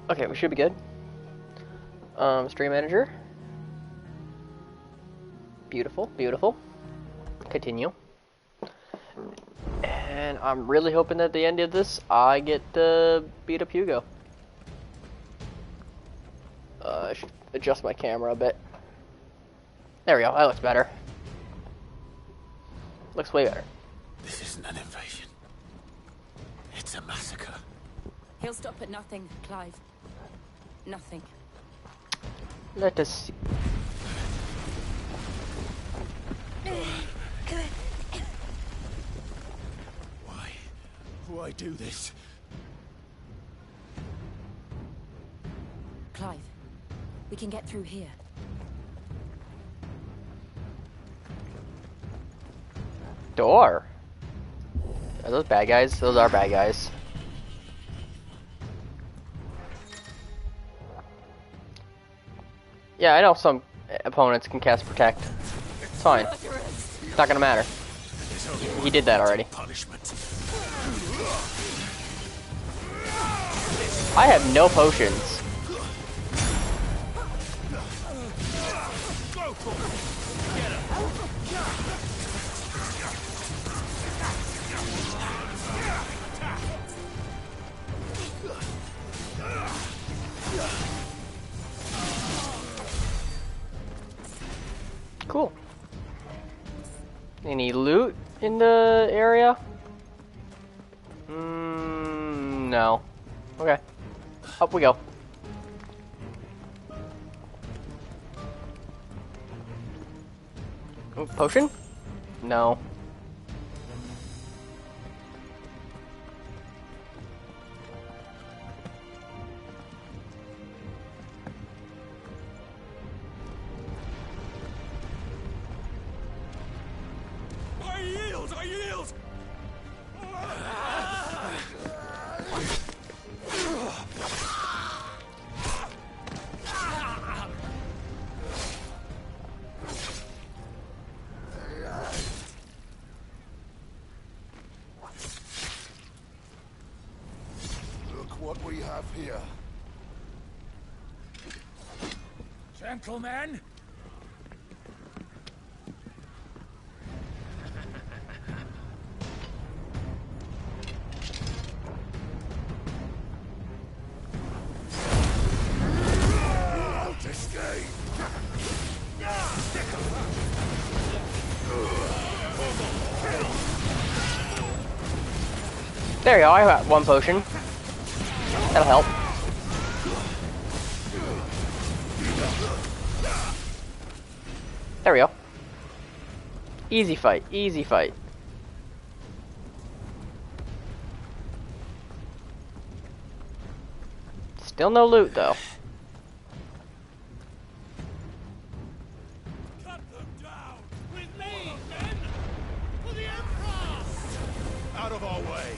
Okay, we should be good. Stream manager. Beautiful, beautiful. Continue. And I'm really hoping that at the end of this, I get to beat up Hugo. I should adjust my camera a bit. There we go, that looks better. Looks way better. This isn't an invasion. It's a massacre. He'll stop at nothing, Clive. Nothing. Let us see. Why do this? Clive, we can get through here. Door? Are those bad guys? Those are bad guys. Yeah, I know some opponents can cast Protect. It's fine. It's not gonna matter. He did that already. I have no potions. Cool. Any loot in the area? No. Okay. Up we go. Ooh, potion? No. I yield! I yield! What we have here. Gentlemen! Don't escape! There you go, I got one potion. That'll help. There we go. Easy fight, easy fight. Still no loot though. Cut them down! With me, men! For the Emperor! Out of our way!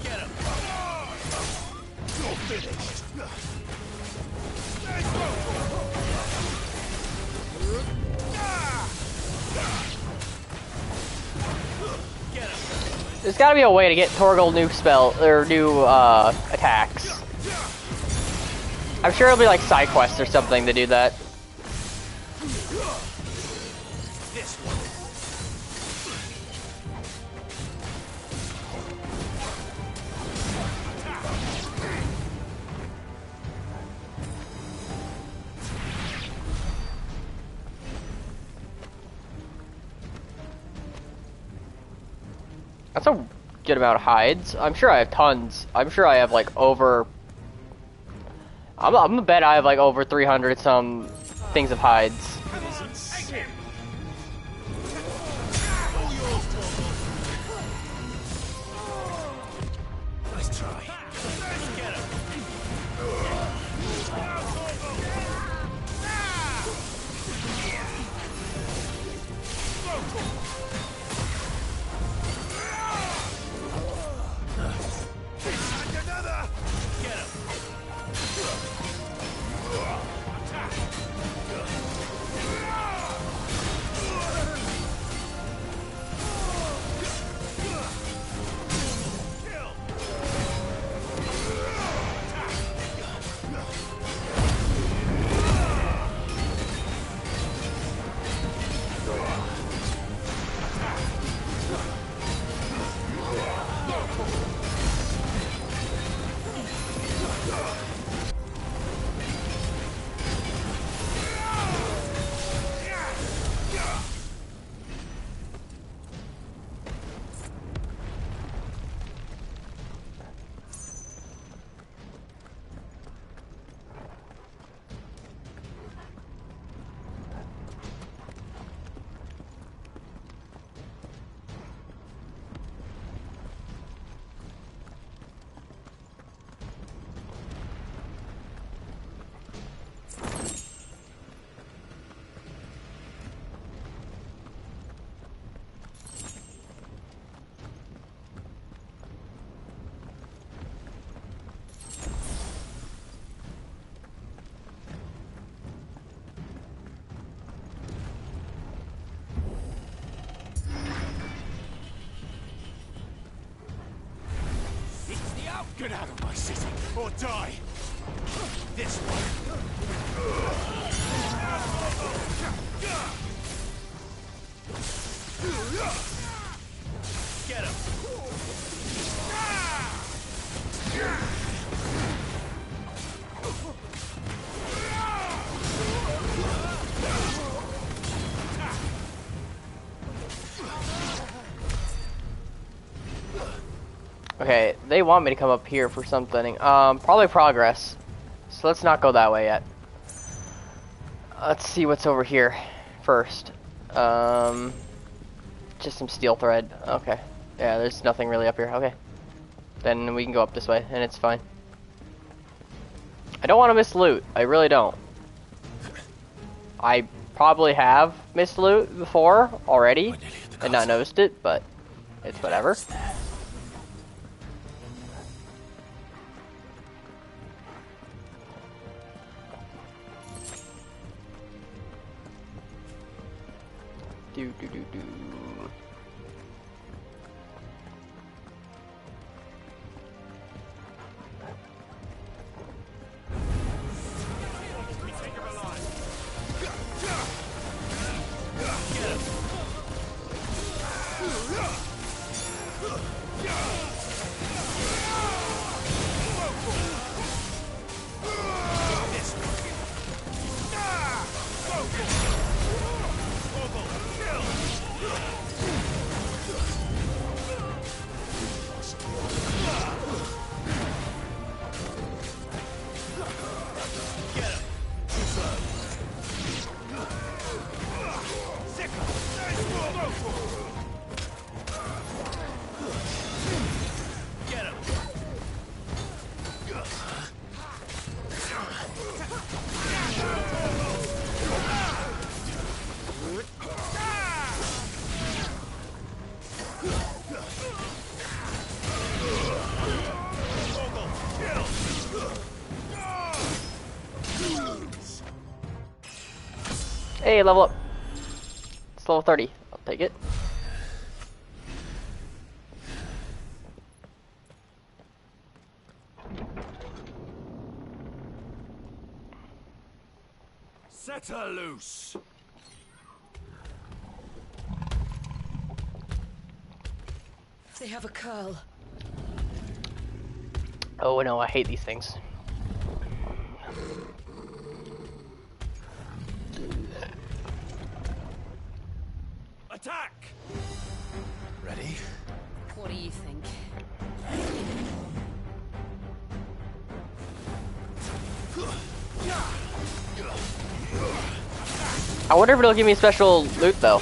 Get him! You're finished! Let's go! Get him! There's gotta be a way to get Torgal new spell or new attacks. I'm sure it'll be like side quests or something to do that. This one. That's a good amount of hides. I'm sure I have tons. I'm sure I have like over... I'm gonna bet I have like over 300 some things of hides. Let's try. Get him. Another. Get him. Get out of my city or die. This way. Get him. Okay, they want me to come up here for something. Probably progress. So let's not go that way yet. Let's see what's over here first. Just some steel thread. Okay. Yeah, there's nothing really up here. Okay. Then we can go up this way, and it's fine. I don't want to miss loot. I really don't. I probably have missed loot before already and not noticed it, but it's whatever. Do do do do. Hey, level up. It's level 30. I'll take it. Set her loose. They have a curl. Oh no, I hate these things. Attack! Ready? What do you think? I wonder if it'll give me special loot though.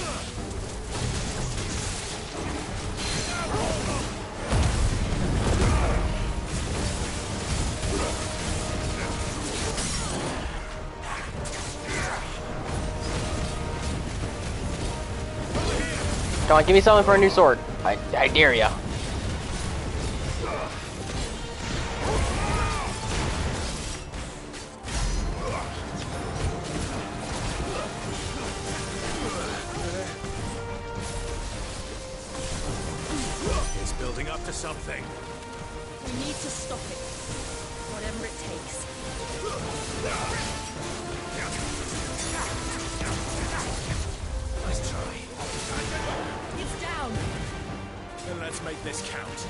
Come on, give me something for a new sword. I dare ya. It's building up to something. We need to stop it. Whatever it takes. Nice try. It's down. Then let's make this count.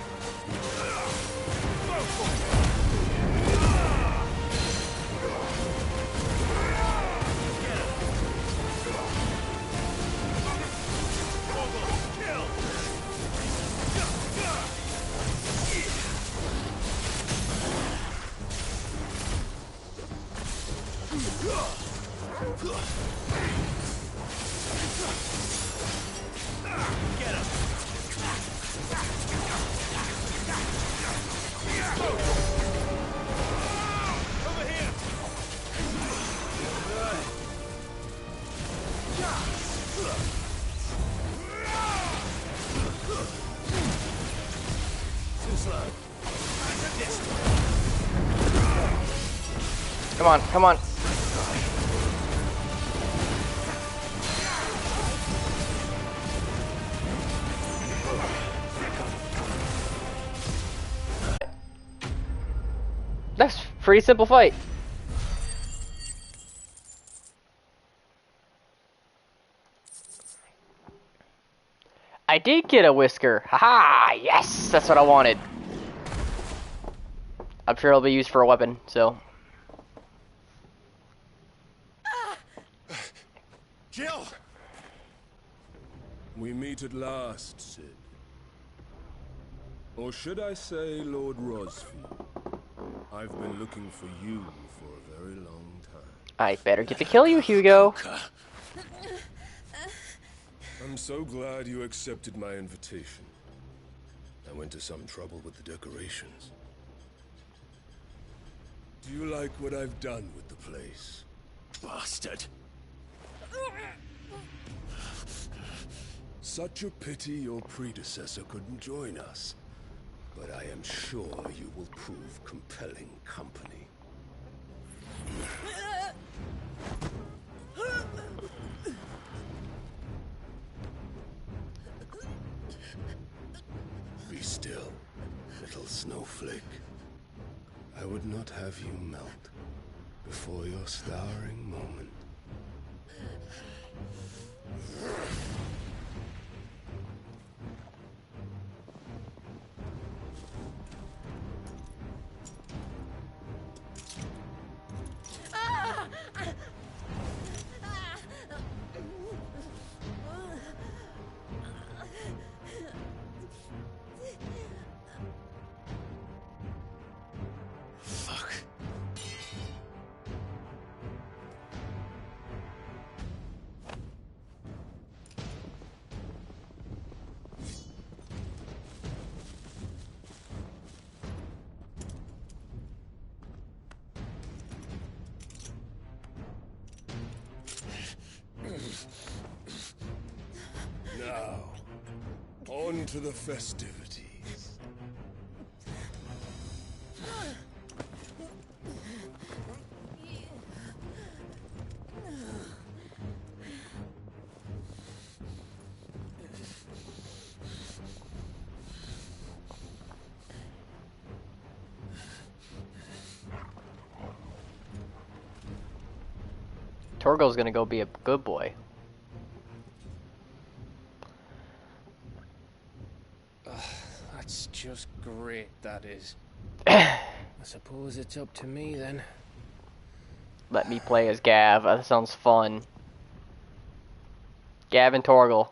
Come on, come on. That's a pretty simple fight. I did get a whisker. Haha! Yes! That's what I wanted. I'm sure it'll be used for a weapon, so. Jill! We meet at last, Sid. Or should I say, Lord Rosfield? I've been looking for you for a very long time. I better get to kill you, Hugo. I'm so glad you accepted my invitation. I went to some trouble with the decorations. Do you like what I've done with the place? Bastard. Such a pity your predecessor couldn't join us. But I am sure you will prove compelling company. Be still, little snowflake. I would not have you melt before your starring moment. Fuck. Now, on to the festivities. Torgo's gonna go be a good boy. That's just great, that is. I suppose it's up to me then. Let me play as Gav. That sounds fun. Gav and Torgal.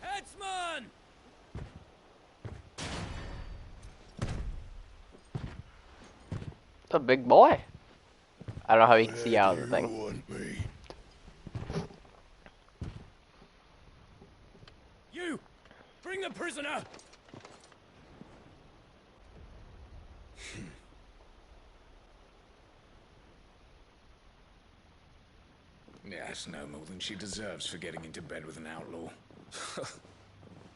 Headsman! It's a big boy. I don't know how he can see out of the thing. Want me? You! Bring the prisoner! Yes, no more than she deserves for getting into bed with an outlaw.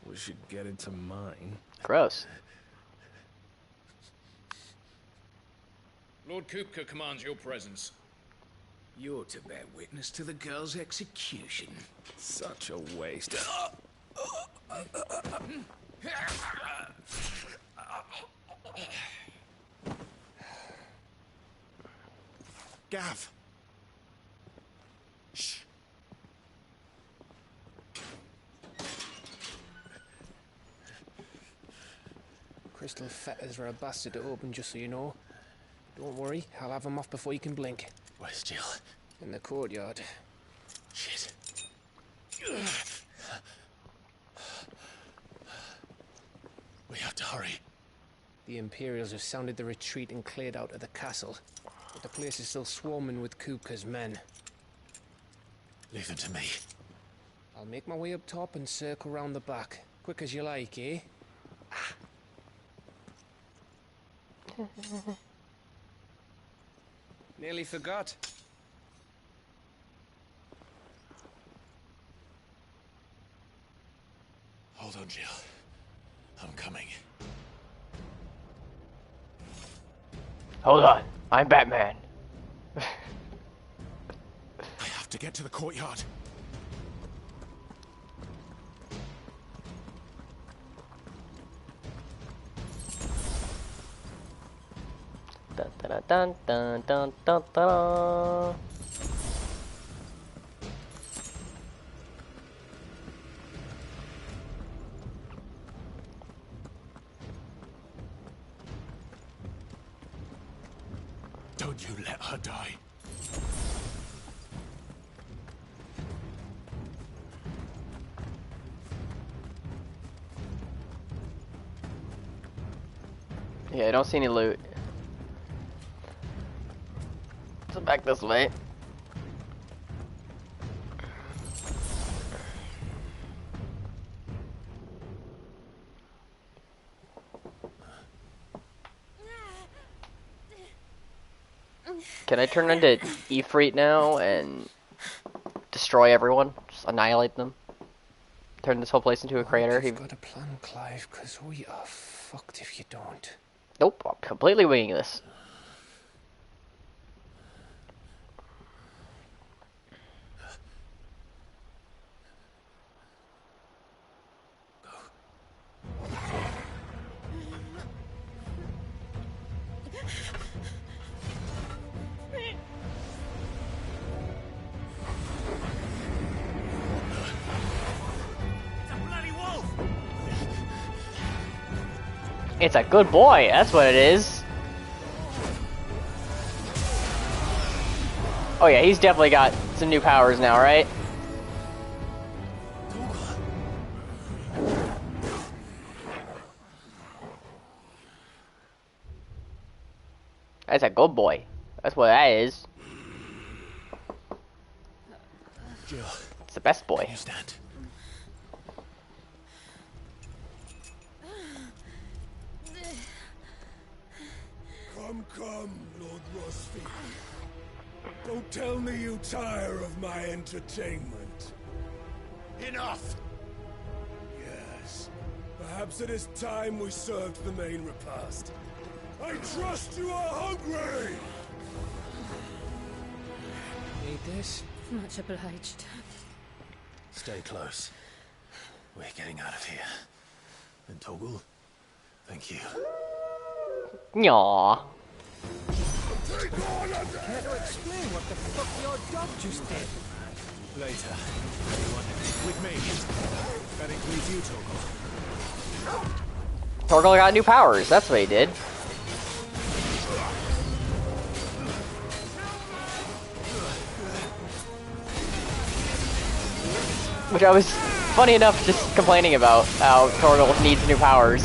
We should get into mine. Gross. Lord Kupka commands your presence. You're to bear witness to the girl's execution. Such a waste. Gav! Shh. Crystal fetters are a bastard to open, just so you know. Don't worry, I'll have them off before you can blink. Where's Jill? In the courtyard. Shit. We have to hurry. The Imperials have sounded the retreat and cleared out of the castle. But the place is still swarming with Kupka's men. Leave them to me. I'll make my way up top and circle round the back. Quick as you like, eh? Nearly forgot. Hold on, Jill. I'm coming. Hold on, I'm Batman. I have to get to the courtyard. Dun, dun, dun, dun, dun, dun, dun. Don't you let her die. Yeah, I don't see any loot. So back this way. Can I turn into Ifrit now and destroy everyone? Just annihilate them? Turn this whole place into a crater? You've got a plan, Clive, because we are fucked if you don't. Nope, I'm completely winging this. It's a good boy, that's what it is. Oh yeah, he's definitely got some new powers now, right? That's a good boy. That's what that is. Jill, It's the best boy. you stand. Come, Lord Rosfield. Don't tell me you tire of my entertainment. Enough! Yes. Perhaps it is time we served the main repast. I trust you are hungry! Need this? Much obliged. Stay close. We're getting out of here. And Toggle, thank you. Aww. Care to explain what the fuck your dog just did? Later. Anyone? With me. That includes you, Toggle. Torgal got new powers, that's what he did. Which I was, funny enough, just complaining about how Torgal needs new powers.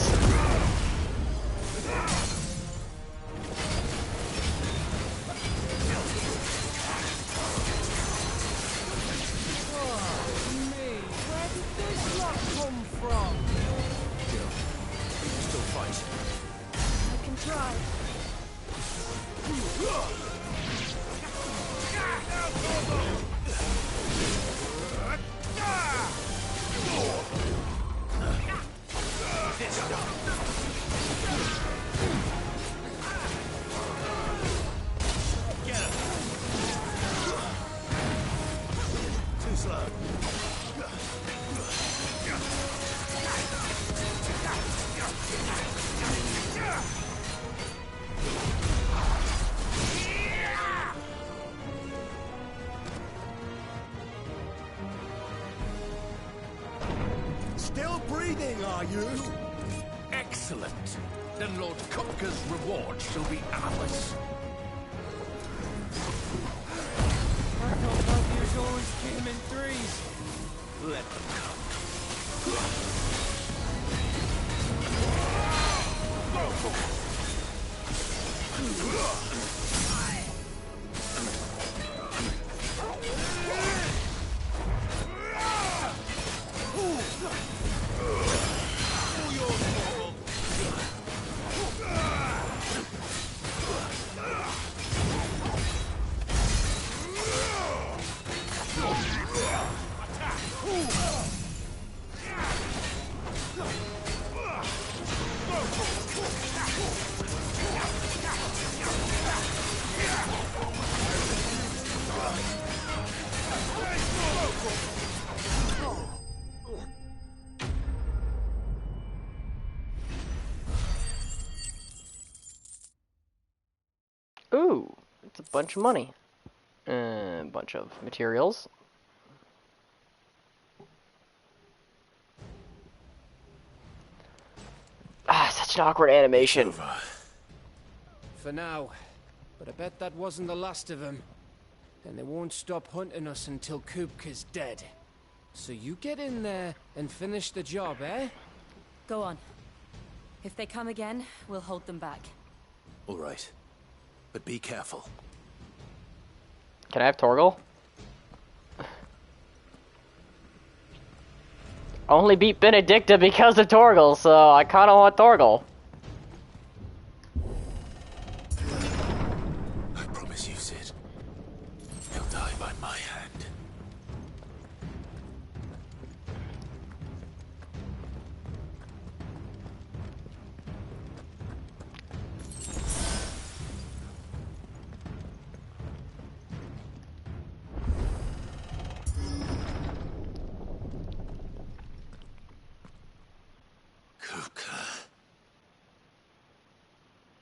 Still breathing, are you? Excellent. Then Lord Kupka's reward shall be ours. I thought bugbears always came in threes. Let them come. Ooh, it's a bunch of money. A bunch of materials. Ah, such an awkward animation. For now. But I bet that wasn't the last of them. And they won't stop hunting us until Kupka's dead. So you get in there and finish the job, eh? Go on. If they come again, we'll hold them back. All right. But be careful. Can I have Torgal? Only beat Benedicta because of Torgal, so I kinda want Torgal. I promise you, Sid. He'll die by my hand.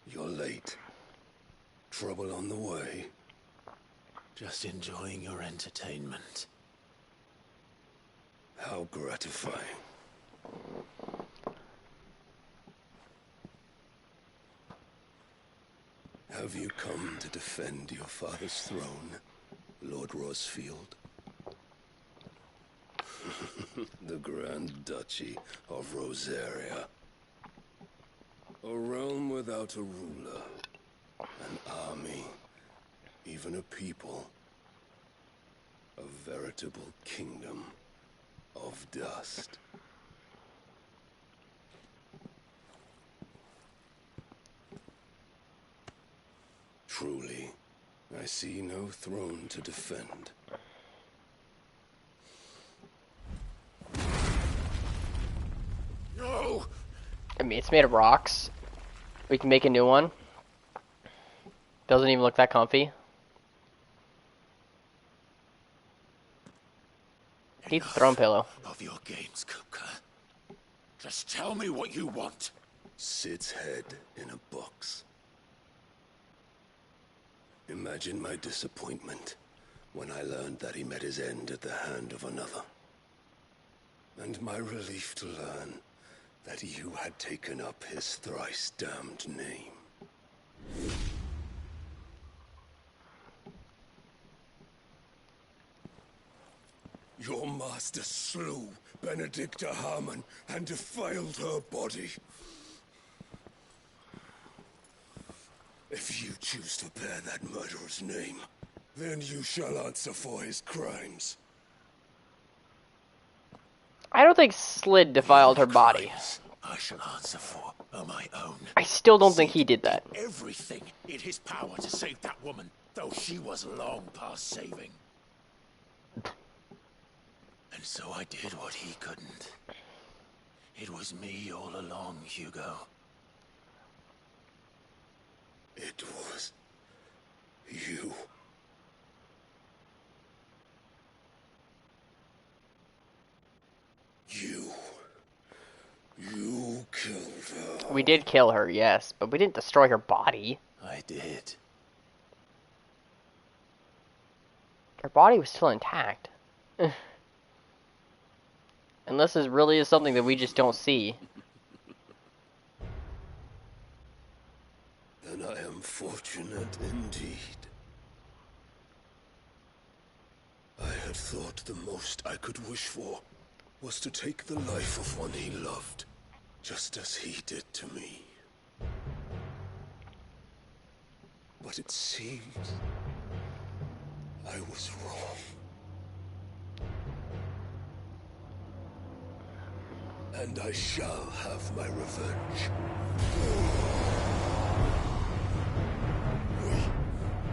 You're late. Trouble on the way. Just enjoying your entertainment. How gratifying. Have you come to defend your father's throne, Lord Rosfield? The Grand Duchy of Rosaria. A realm without a ruler, an army, even a people. A veritable kingdom of dust. Truly, I see no throne to defend. No! I mean, it's made of rocks. We can make a new one. Doesn't even look that comfy. Need the throne pillow. Of your games, Kupka. Just tell me what you want. Sid's head in a box. Imagine my disappointment when I learned that he met his end at the hand of another. And my relief to learn that you had taken up his thrice damned name. Your master slew Benedicta Harmon and defiled her body. If you choose to bear that murderer's name, then you shall answer for his crimes. I don't think Slid defiled her body. Crimes I shall answer for are my own. I still don't think he did that. Everything in his power to save that woman, though she was long past saving. And so I did what he couldn't. It was me all along, Hugo. It was you. You killed her. We did kill her, yes, but we didn't destroy her body. I did. Her body was still intact. Unless this really is something that we just don't see. Then I am fortunate indeed. I had thought the most I could wish for was to take the life of one he loved, just as he did to me. But it seems I was wrong. And I shall have my revenge.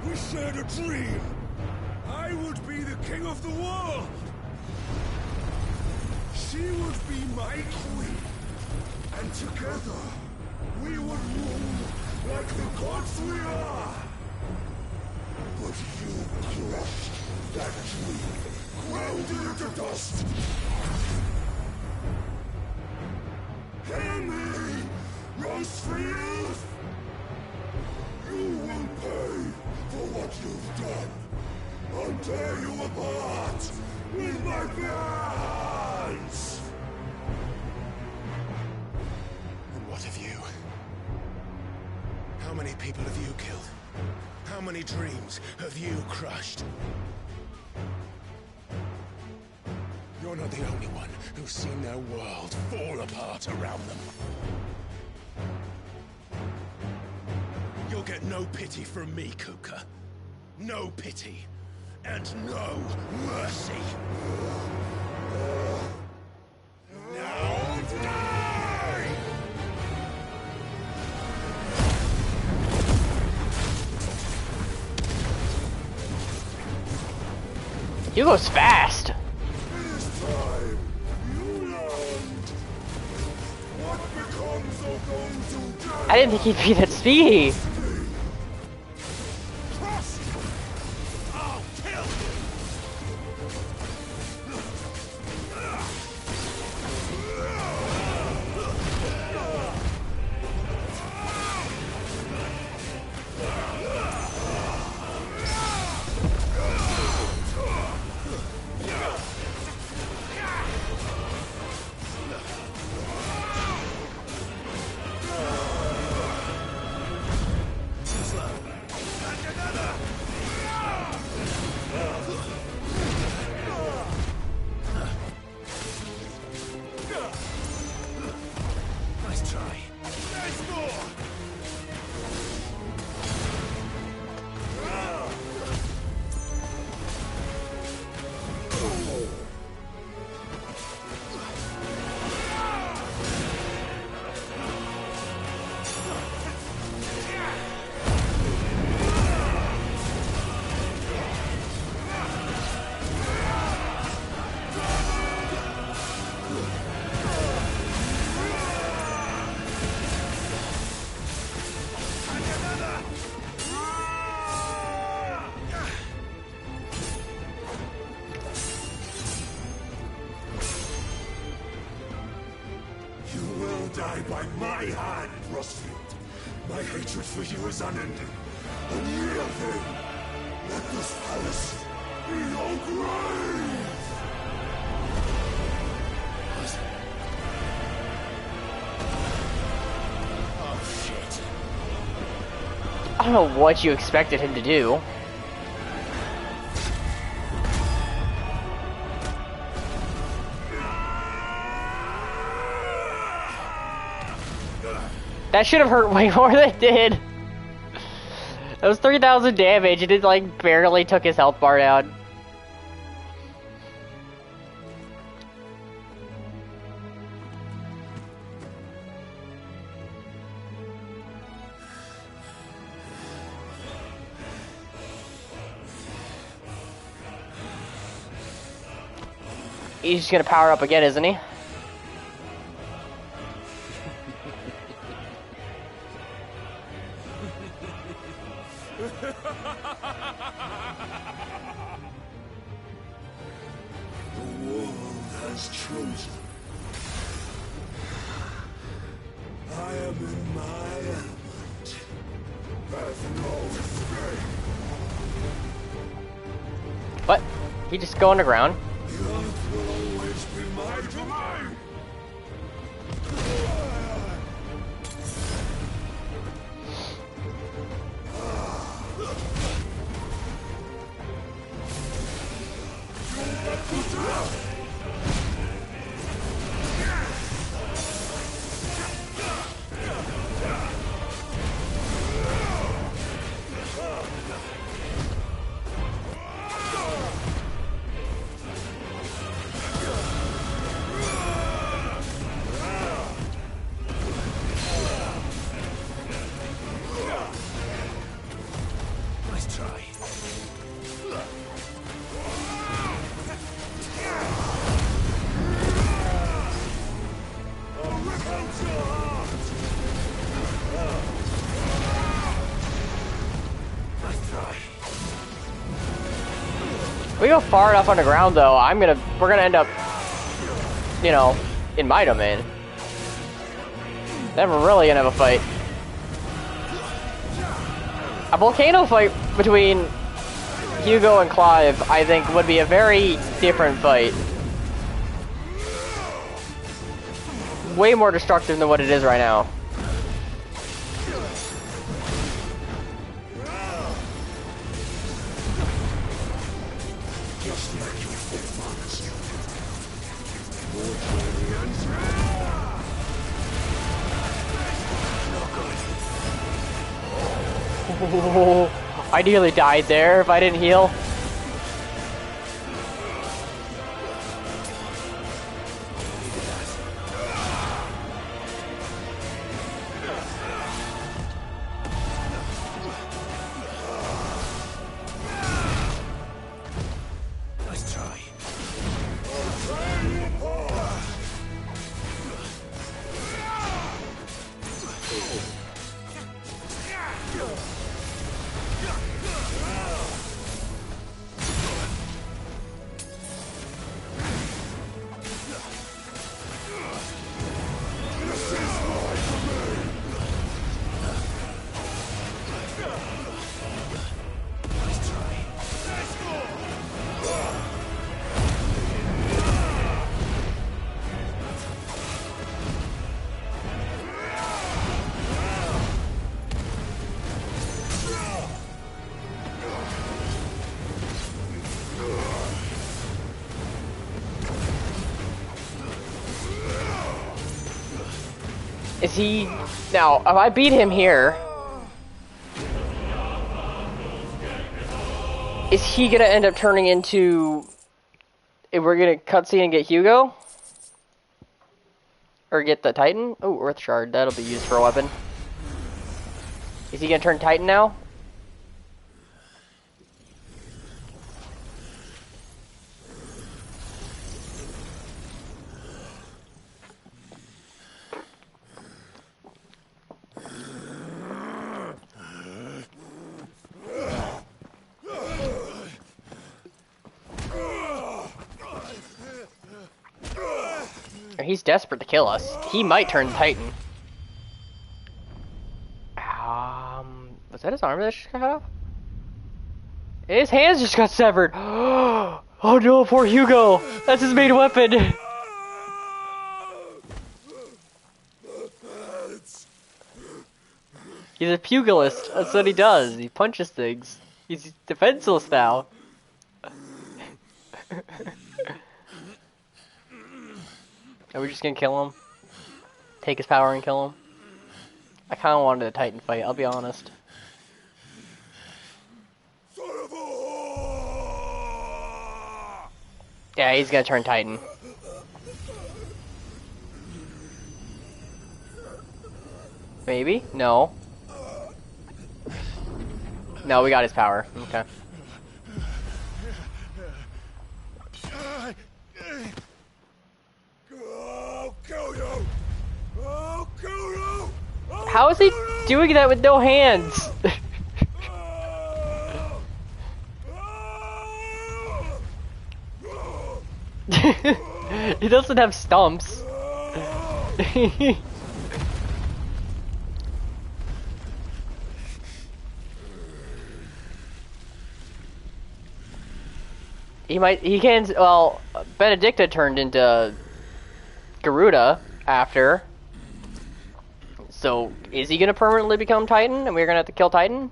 We shared a dream. I would be the king of the world. She would be my queen. And together, we would rule like the gods we are. But you crushed that dream, ground it to dust. Hear me, Rosefield! You will pay! you've done. I'll tear you apart with my bare hands. And what of you? How many people have you killed? How many dreams have you crushed? You're not the only one who's seen their world fall apart around them. You'll get no pity from me, Kuka. No pity. And no mercy. Now die! Hugo's fast. It is time you learned. What becomes of those who dare I didn't think he'd be that speedy. Trust! I'll kill you! Nice try. There's more! You will die by my hand, Rustfield. My hatred for you is unending. And real thing. Let this palace be your grave! Oh, shit. I don't know what you expected him to do. That should have hurt way more than it did. That was 3,000 damage and it like barely took his health bar down. He's just gonna power up again, isn't he? The world has chosen. I am in my element. There's no escape. What? He just go underground? The earth will always be my domain. Nice try. Nice try. We go far enough underground though, we're gonna end up, you know, in my domain. Then we're really gonna have a fight. A volcano fight between Hugo and Clive, I think, would be a very different fight. Way more destructive than what it is right now. Oh, I nearly died there if I didn't heal. Nice try. Is he... Now, if I beat him here... Is he gonna end up turning into... If we're gonna cutscene and get Hugo? Or get the Titan? Oh, Earth Shard. That'll be used for a weapon. Is he gonna turn Titan now? He's desperate to kill us. He might turn Titan. Was that his arm that just got off? His hands just got severed. Oh no, poor Hugo. That's his main weapon. He's a pugilist. That's what he does. He punches things. He's defenseless now. Are we just gonna kill him? Take his power and kill him? I kinda wanted a Titan fight, I'll be honest. Yeah, he's gonna turn Titan. Maybe? No. No, we got his power. Okay. How is he doing that with no hands? He doesn't have stumps. He can, well, Benedicta turned into Garuda after. So, is he gonna permanently become Titan and we're gonna have to kill Titan?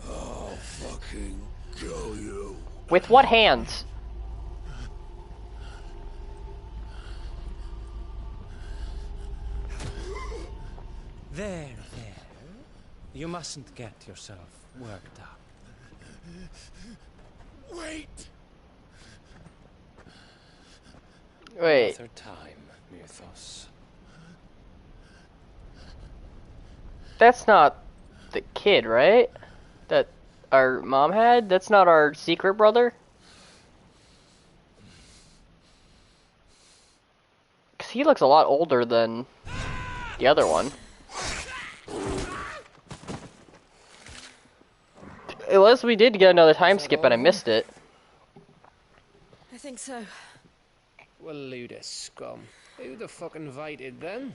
I'll fucking kill you. With what hands? There. You mustn't get yourself worked up. Wait. Wait. Another time, Mythos. That's not the kid, right? That our mom had? That's not our secret brother? Because he looks a lot older than the other one. Unless we did get another time skip and I missed it. I think so. Well, Luda scum. Who the fuck invited them?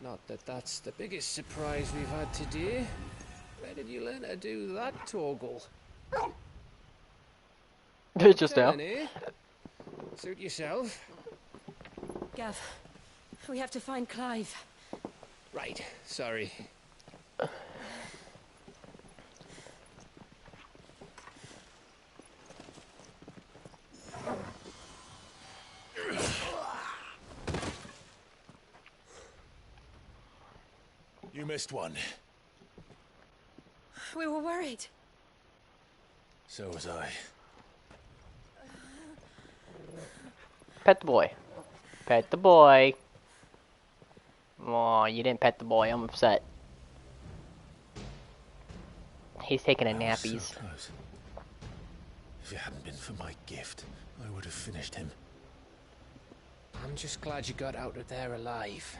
Not that that's the biggest surprise we've had today. Where did you learn to do that, Torgal? Just now. Telling, eh? Suit yourself. Gav, we have to find Clive. Right, sorry. You missed one. We were worried. So was I. Pet the boy. Pet the boy. Aw, you didn't pet the boy. I'm upset. He's taking a I was so nappies. close. If it hadn't been for my gift, I would have finished him. I'm just glad you got out of there alive.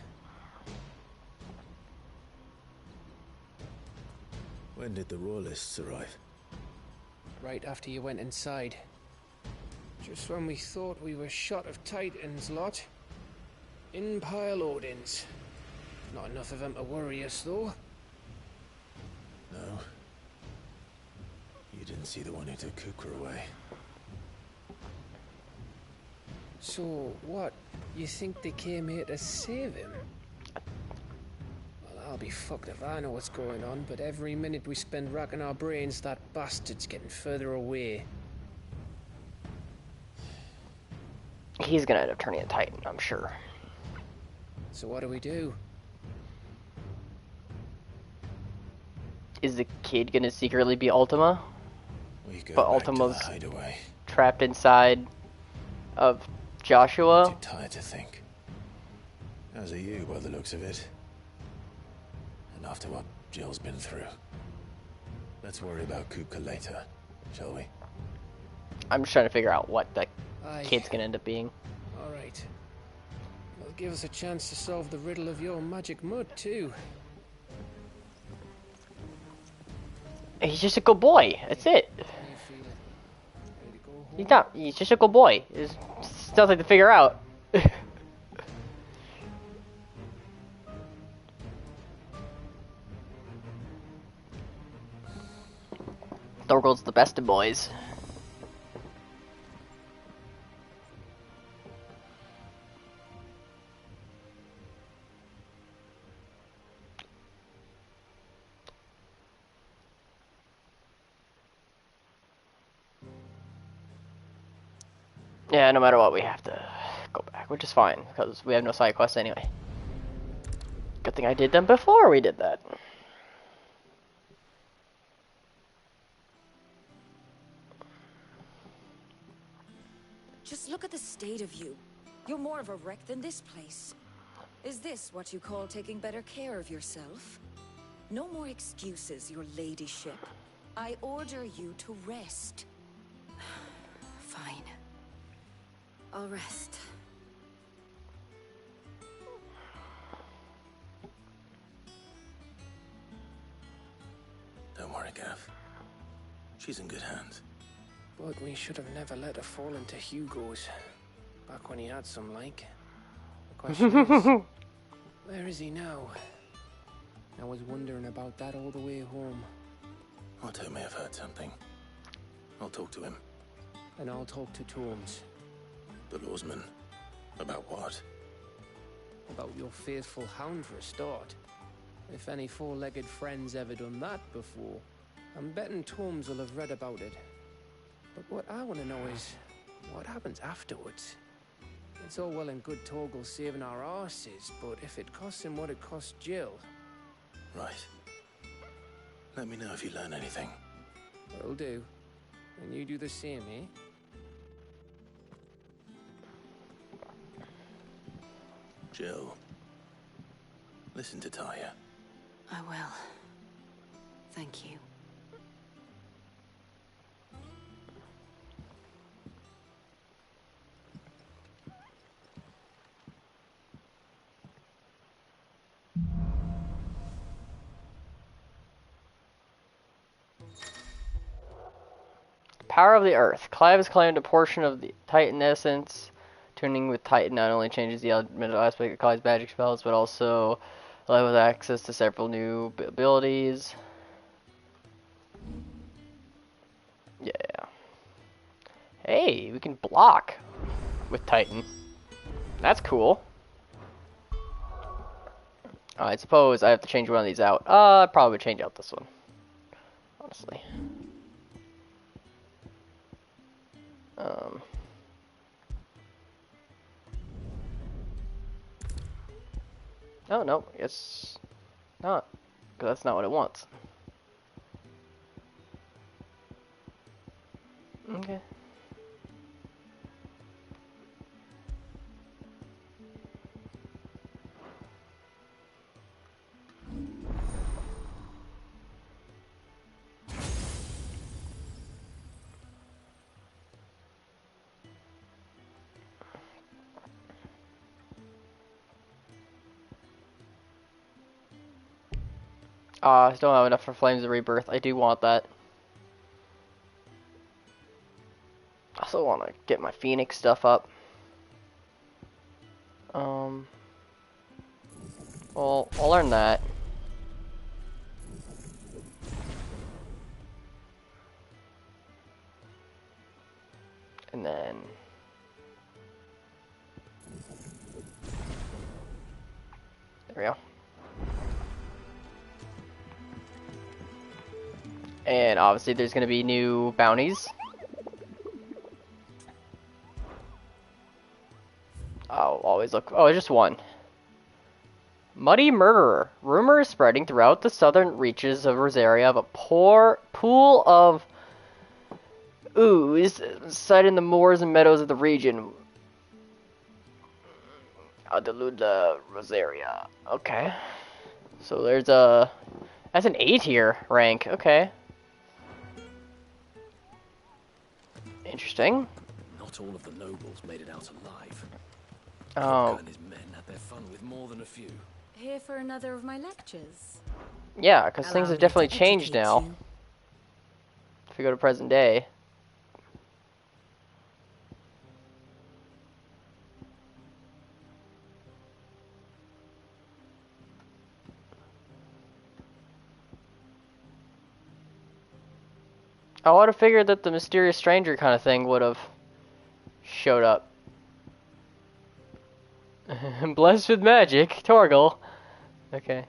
When did the Royalists arrive? Right after you went inside. Just when we thought we were shot of Titans, lot. In pile Odins. Not enough of them to worry us, though. No. You didn't see the one who took Kukra away. So, what? You think they came here to save him? Well, I'll be fucked if I know what's going on, but every minute we spend racking our brains, that bastard's getting further away. He's gonna end up turning a Titan, I'm sure. So what do we do? Is the kid gonna secretly be Ultima? We go But back Ultima's to the hideaway. trapped inside of Joshua? Too tired to think. As are you, by the looks of it. And after what Jill's been through. Let's worry about Kuka later, shall we? I'm just trying to figure out what the Aye. kid's gonna end up being. Alright. Well, give us a chance to solve the riddle of your magic mud, too. He's just a good boy. That's it. How you feeling? Ready to go home? He's not. He's just a good boy. There's nothing to figure out. Thorgold's the best of boys. Yeah, no matter what, we have to go back, which is fine, because we have no side quests anyway. Good thing I did them before we did that. Just look at the state of you. You're more of a wreck than this place. Is this what you call taking better care of yourself? No more excuses, your ladyship. I order you to rest. Fine. I'll rest. Don't worry, Gav. She's in good hands. But we should have never let her fall into Hugo's. Back when he had some like. The question is, where is he now? I was wondering about that all the way home. Otto may have heard something. I'll talk to him. And I'll talk to Torms. The lawsman. About what? About your faithful hound for a start. If any four-legged friend's ever done that before, I'm betting Torms will have read about it. But what I want to know is, what happens afterwards? It's all well and good Torgal saving our arses, but if it costs him what it cost Jill... Right. Let me know if you learn anything. Will do. And you do the same, eh? Jill. Listen to Taya. I will. Thank you. Power of the Earth. Clive has claimed a portion of the Titan essence. Tuning with Titan not only changes the elemental aspect of Clive's magic spells, but also Allow with access to several new abilities. Yeah. Hey, we can block with Titan. That's cool. I suppose I have to change one of these out. I'd probably change out this one. Honestly. Oh, no. It's not. Because that's not what it wants. Okay. I still don't have enough for Flames of Rebirth. I do want that. I also want to get my Phoenix stuff up. Well, I'll learn that. And then... There we go. And obviously there's going to be new bounties. I'll always look... Oh, just one. Muddy Murderer. Rumor is spreading throughout the southern reaches of Rosaria of a pool of ooze sited in the moors and meadows of the region. Adeluda Rosaria. Okay. So there's a... That's an A tier rank. Okay. Interesting. Not all of the nobles made it out alive. Oh. Hugo and his men had their fun with more than a few. Here for another of my lectures? Yeah, because things Allow have me definitely to changed educate now. you. If we go to present day. I would have figured that the mysterious stranger kind of thing would have showed up. Blessed with magic, Torgal. Okay,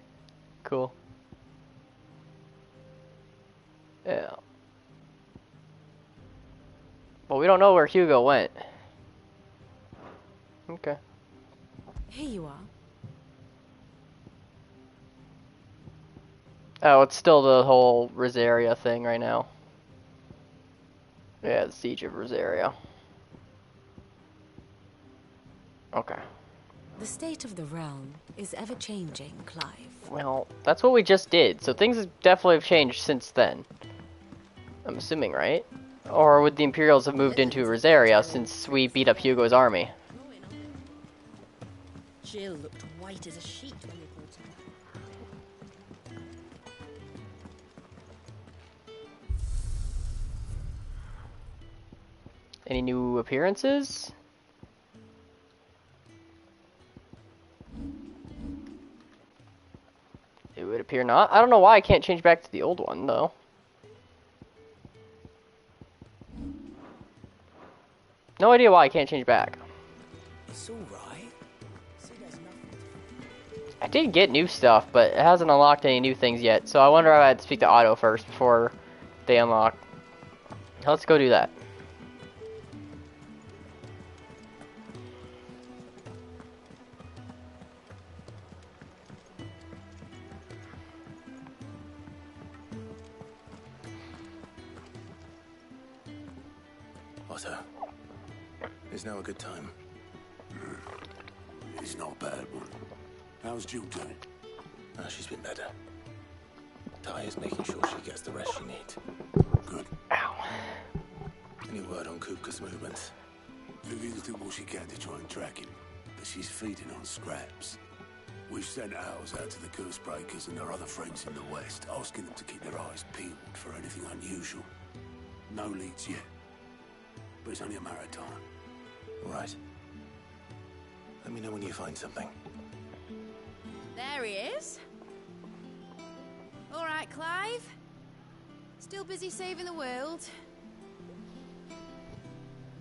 cool. Yeah. Well, we don't know where Hugo went. Okay. Here you are. Oh, it's still the whole Rosaria thing right now. Yeah, the Siege of Rosaria. Okay. The state of the realm is ever-changing, Clive. Well, that's what we just did, so things definitely have changed since then. I'm assuming, right? Or would the Imperials have moved into Rosaria since we beat up Hugo's army? Jill looked white as a sheet when we brought her. Any new appearances? It would appear not. I don't know why I can't change back to the old one, though. No idea why I can't change back. It's all right. I did get new stuff, but it hasn't unlocked any new things yet, so I wonder if I had to speak to Otto first before they unlock. Let's go do that. Otto, is now a good time? It's not a bad one. How's Jill doing? Oh, she's been better. Ty is making sure she gets the rest she needs. Good. Ow. Any word on Kupka's movements? Vivian's doing what she can to try and track him, but she's feeding on scraps. We've sent ours out to the Cursebreakers and their other friends in the west, asking them to keep their eyes peeled for anything unusual. No leads yet, but it's only a matter of time. Right. Let me know when you find something. There he is. All right, Clive. Still busy saving the world.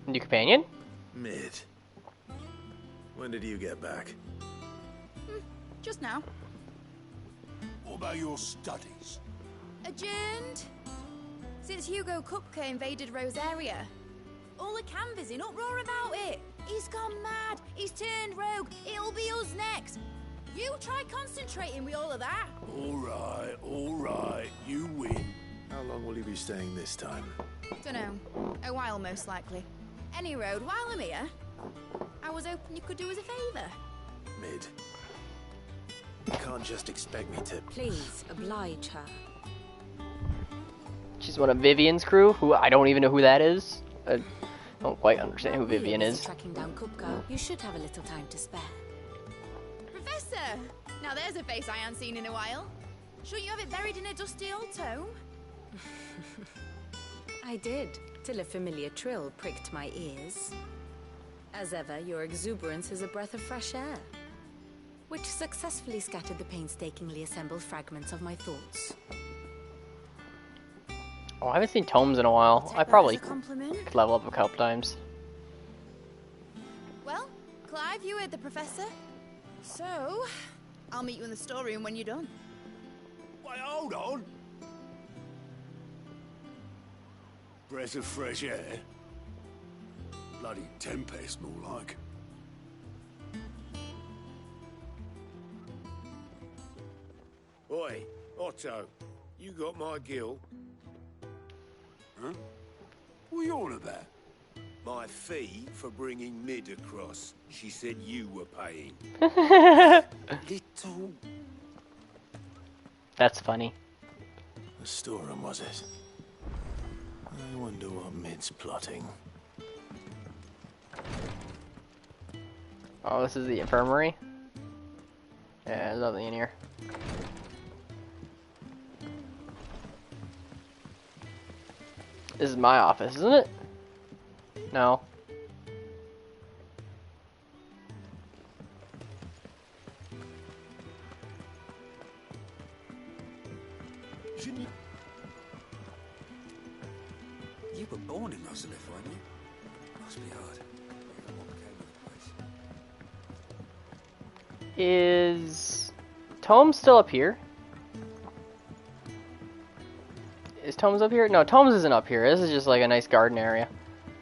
New companion? Mid. When did you get back? Just now. What about your studies? Adjourned. Since Hugo Kupka invaded Rosaria. All the canvassing in uproar about it. He's gone mad. He's turned rogue. It'll be us next. You try concentrating with all of that. All right, you win. How long will you be staying this time? Dunno. A while, most likely. Any road, while I'm here, I was hoping you could do us a favour. Mid. You can't just expect me to... Please, oblige her. She's one of Vivian's crew, who I don't even know who that is. I don't quite understand who While we are Vivian busy is. Tracking down Kupka, you should have a little time to spare. Professor! Now there's a face I haven't seen in a while. Shouldn't you have it buried in a dusty old tome? I did, till a familiar trill pricked my ears. As ever, your exuberance is a breath of fresh air, which successfully scattered the painstakingly assembled fragments of my thoughts. Oh, I haven't seen tomes in a while. Take I that probably as a compliment. could level up a couple times. Well, Clive, you heard the professor. So, I'll meet you in the storeroom when you're done. Wait, hold on. Breath of fresh air. Bloody tempest, more like. Oi, Otto, you got my gill? Huh? What are you on about? My fee for bringing Mid across. She said you were paying. Little... That's funny. The storeroom, was it? I wonder what Mid's plotting. Oh, this is the infirmary? Yeah, there's nothing in here. This is my office, isn't it? No. You were born in Nazareth, weren't you? Must be hard. What became of the place? Is Tome still up here? Is Tomes up here? No, Tomes isn't up here. This is just like a nice garden area.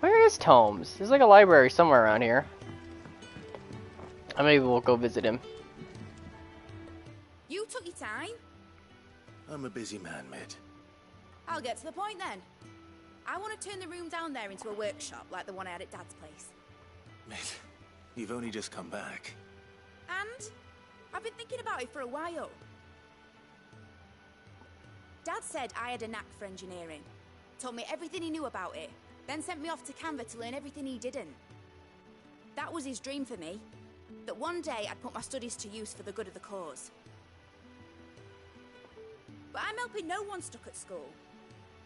Where is Tomes? There's like a library somewhere around here. Maybe we'll go visit him. You took your time. I'm a busy man, Mid. I'll get to the point then. I want to turn the room down there into a workshop like the one I had at Dad's place. Mid, you've only just come back. And I've been thinking about it for a while. Dad said I had a knack for engineering. Told me everything he knew about it. Then sent me off to Canva to learn everything he didn't. That was his dream for me. That one day I'd put my studies to use for the good of the cause. But I'm helping no one stuck at school.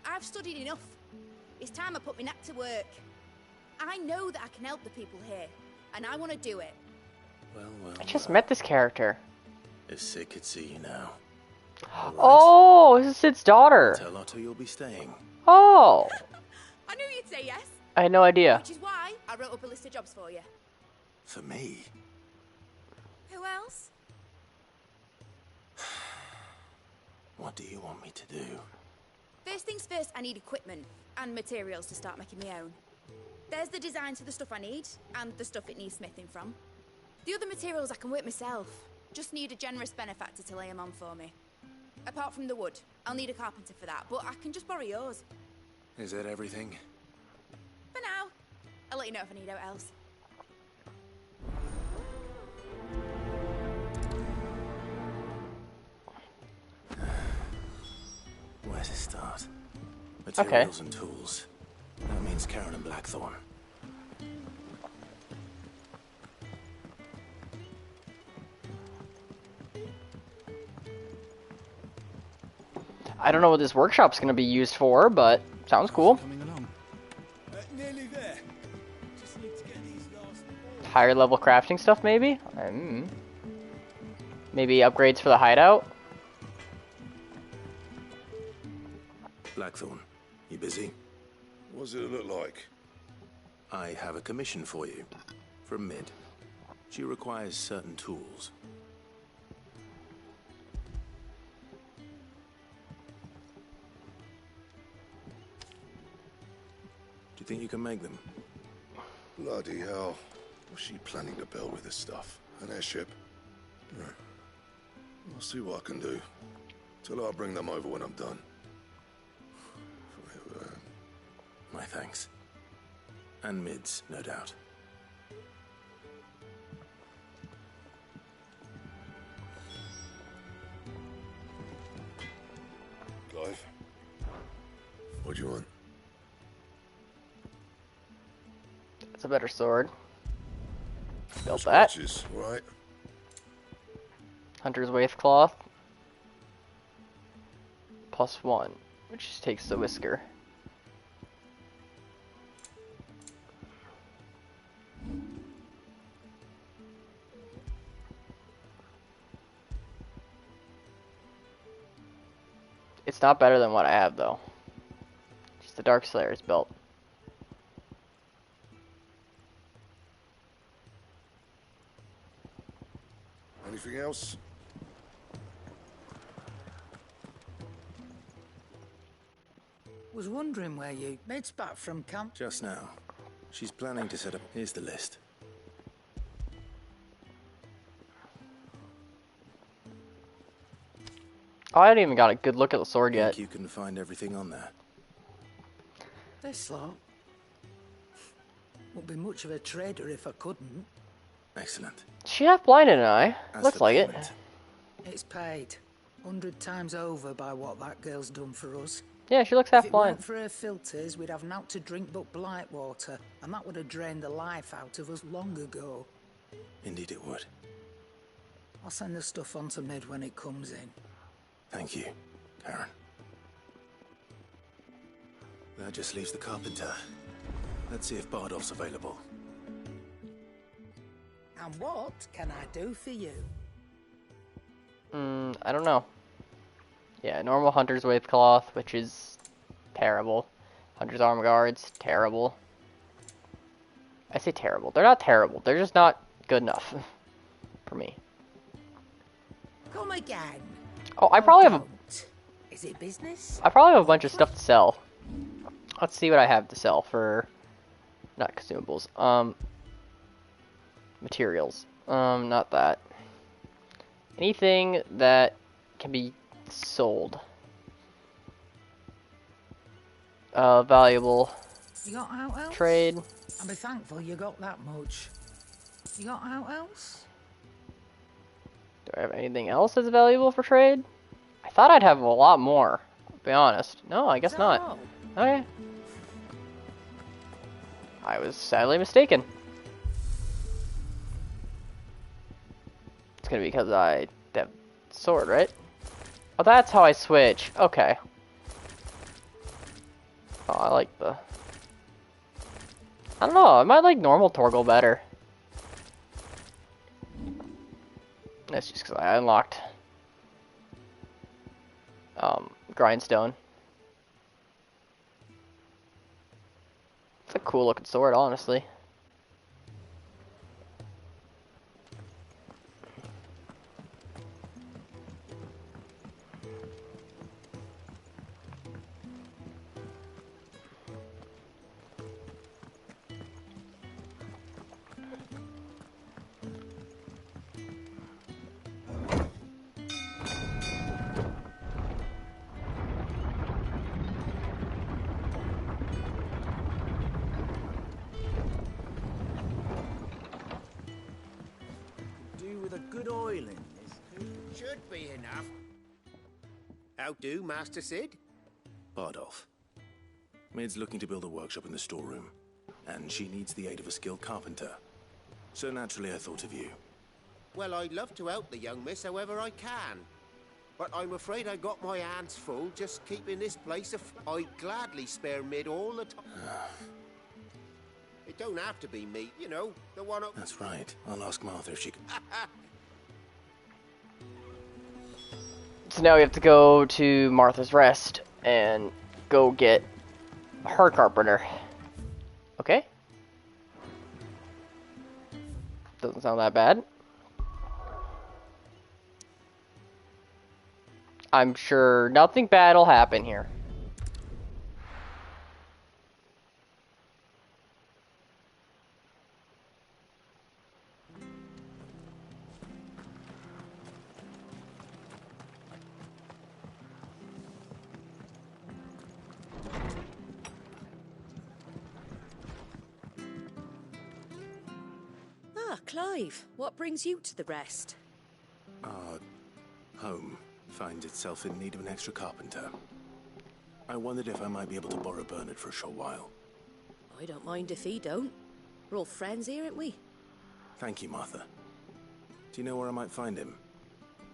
I've studied enough. It's time I put my knack to work. I know that I can help the people here, and I want to do it. Well, I just met this character. If Sid could see you now. All right. Oh, this is Sid's daughter. Tell Otto you'll be staying. Oh, I knew you'd say yes. I had no idea. Which is why I wrote up a list of jobs for you. For me? Who else? What do you want me to do? First things first, I need equipment and materials to start making my own. There's the designs for the stuff I need and the stuff it needs smithing from. The other materials I can work myself. Just need a generous benefactor to lay them on for me. Apart from the wood, I'll need a carpenter for that, but I can just borrow yours. Is that everything? For now. I'll let you know if I need out else. Where to start? Materials and tools. That means Karen and Blackthorn. I don't know what this workshop's gonna be used for, but sounds cool. Coming along. Nearly there. Just need to get these last. Higher level crafting stuff, maybe? Maybe upgrades for the hideout? Blackthorn, you busy? What does it look like? I have a commission for you. From Mid. She requires certain tools. Do you think you can make them? Bloody hell. What's she planning to build with this stuff? An airship? Right. I'll see what I can do. Tell her I'll bring them over when I'm done. My thanks. And Mid's, no doubt. Clive? What do you want? It's a better sword. Built that. Scratches, right? Hunter's Waste Cloth. +1, which just takes the whisker. It's not better than what I have, though. Just the Dark Slayer's belt. Anything else? Was wondering where you made's back from camp. Just now. She's planning to set up... Here's the list. Oh, I haven't even got a good look at the sword yet. Think you can find everything on there? This lot. Wouldn't be much of a trader if I couldn't. Excellent. She half blinded an eye. As Looks for like it. payment, It's paid 100 times over by what that girl's done for us. Yeah, she looks If half it blind. weren't for her filters, we'd have naught to drink but blight water, and that would have drained the life out of us long ago. Indeed it would. I'll send the stuff on to Mid when it comes in. Thank you, Karen. That just leaves the carpenter. Let's see if Bardolph's available. And what can I do for you? I don't know. Yeah, normal Hunter's Waste Cloth, which is terrible. Hunter's Arm Guards, terrible. I say terrible. They're not terrible. They're just not good enough for me. Come again. Oh, I probably have a... Is it business? I probably have a bunch of stuff to sell. Let's see what I have to sell for... Not consumables. Materials. Not that. Anything that can be sold. Valuable. You got out else? Trade. I'll be thankful you got that much. You got out else? Do I have anything else that's valuable for trade? I thought I'd have a lot more, to be honest. No, I guess not. all? Okay. I was sadly mistaken. It's gonna be because I have sword, right? Oh, that's how I switch. Okay. Oh, I like the... I don't know, I might like normal Torgal better. That's just because I unlocked Grindstone. It's a cool looking sword, honestly. With a good oil in this. Should be enough. How do, Master Sid? Bardolph. Mid's looking to build a workshop in the storeroom, and she needs the aid of a skilled carpenter. So naturally I thought of you. Well, I'd love to help the young miss however I can. But I'm afraid I got my hands full just keeping this place I'd gladly spare Mid all the time. It don't have to be me, you know, the one up... That's right. I'll ask Martha if she can... So now we have to go to Martha's Rest and go get her carpenter. Okay. Doesn't sound that bad. I'm sure nothing bad will happen here. Ah, Clive, what brings you to the Rest? Our home finds itself in need of an extra carpenter. I wondered if I might be able to borrow Bernard for a short while. I don't mind if he don't. We're all friends here, aren't we? Thank you, Martha. Do you know where I might find him?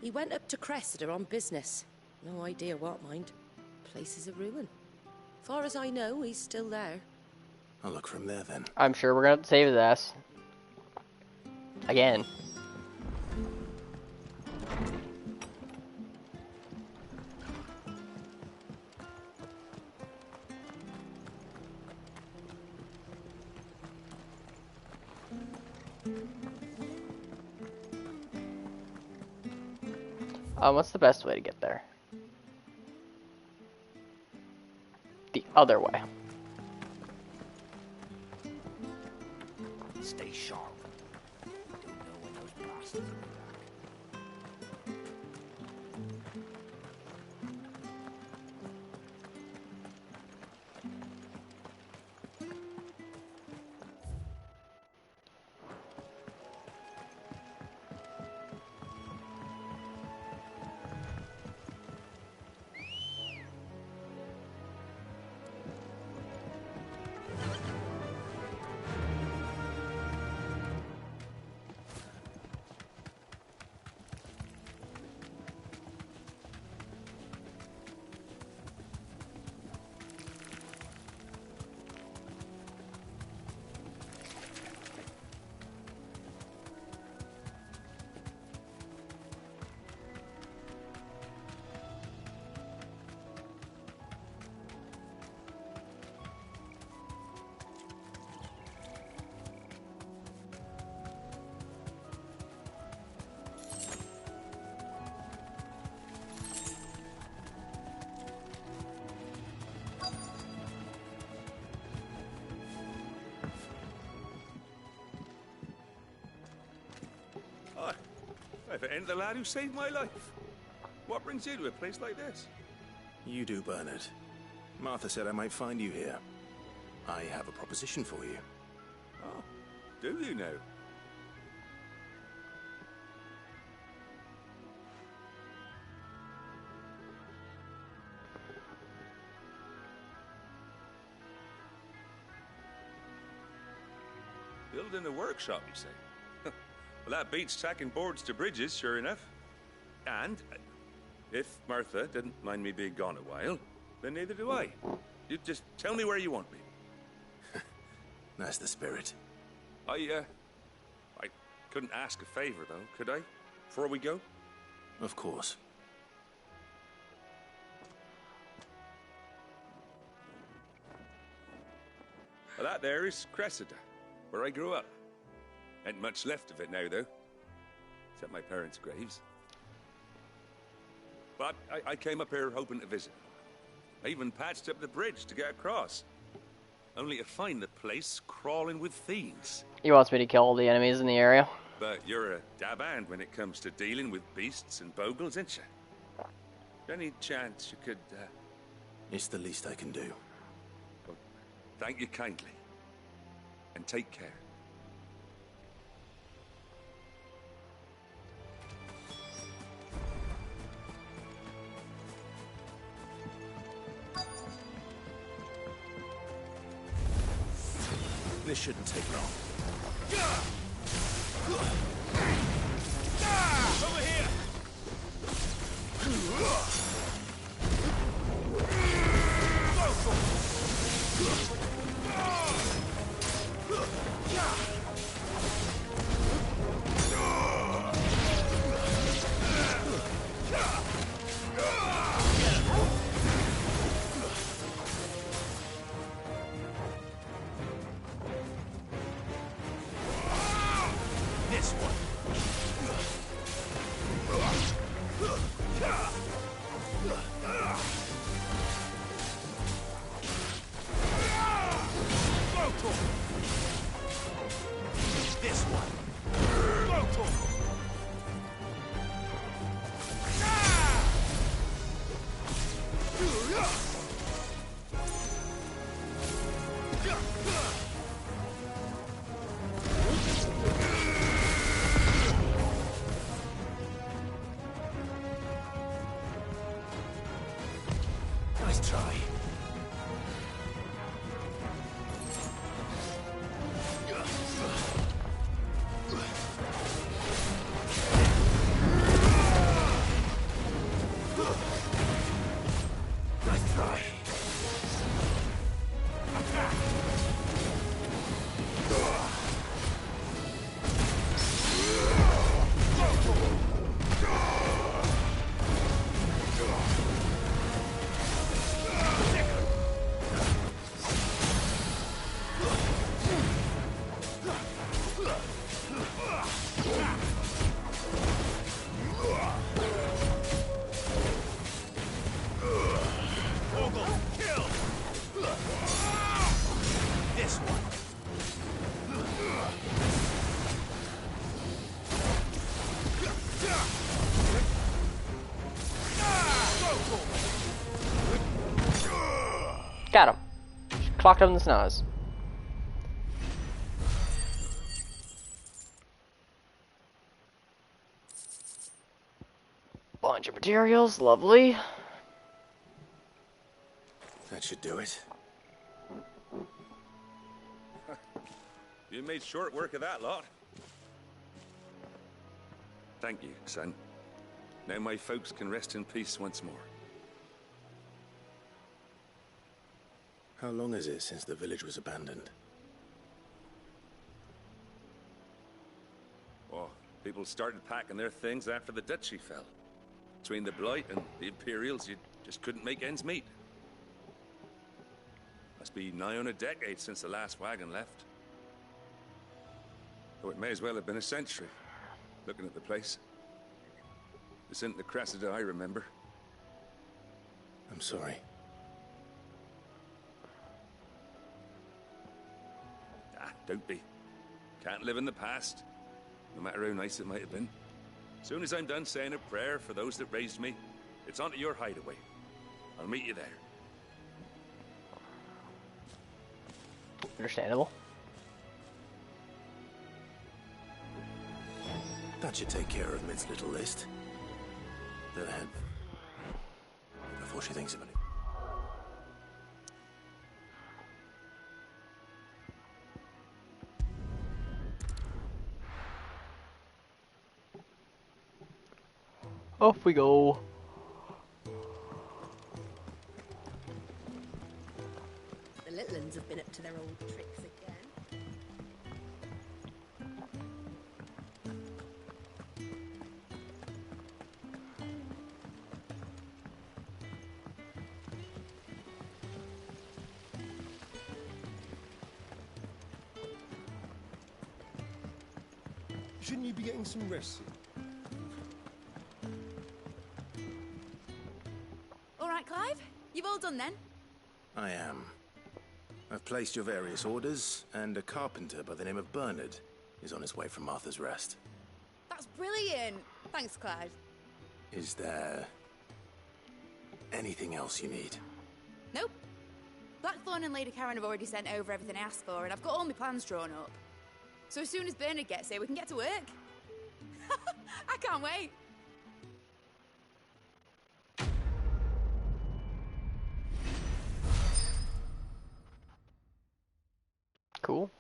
He went up to Cressida on business. No idea what, mind. Place is a ruin. Far as I know, he's still there. I'll look for him there then. I'm sure we're gonna have to save his ass. Again. What's the best way to get there? The other way. Stay sharp. Don't know when those bastards will be back. If it ain't the lad who saved my life. What brings you to a place like this? You do, Bernard. Martha said I might find you here. I have a proposition for you. Oh, do you now? Building a workshop, you say? Well, that beats tacking boards to bridges, sure enough. And if Martha didn't mind me being gone a while, then neither do I. You just tell me where you want me. That's the spirit. I couldn't ask a favor, though, could I? Before we go? Of course. Well, that there is Cressida, where I grew up. Ain't much left of it now, though. Except my parents' graves. But I came up here hoping to visit. I even patched up the bridge to get across. Only to find the place crawling with fiends. He wants me to kill all the enemies in the area. But you're a dab hand when it comes to dealing with beasts and bogles, ain't you? Any chance you could, It's the least I can do. Well, thank you kindly. And take care. This shouldn't take long. Over here! got him. Just clocked him in the snows. Bunch of materials, lovely. That should do it. You made short work of that lot. Thank you, son. Now my folks can rest in peace once more. How long is it since the village was abandoned? Oh, people started packing their things after the duchy fell. Between the Blight and the Imperials, you just couldn't make ends meet. Must be nigh on a decade since the last wagon left. Oh, it may as well have been a century, looking at the place. This isn't the Cressida I remember. I'm sorry. Ah, don't be. Can't live in the past, no matter how nice it might have been. Soon as I'm done saying a prayer for those that raised me, it's onto your hideaway. I'll meet you there. Understandable. That should take care of Mid's little list. Go ahead. Before she thinks about it. Off we go. The little ones have been up to their old tricks again. Shouldn't you be getting some rest? All right, Clive. You've all done then? I am. I've placed your various orders, and a carpenter by the name of Bernard is on his way from Martha's Rest. That's brilliant. Thanks, Clive. Is there anything else you need? Nope. Blackthorn and Lady Karen have already sent over everything I asked for, and I've got all my plans drawn up. So as soon as Bernard gets here, we can get to work. I can't wait. Cool.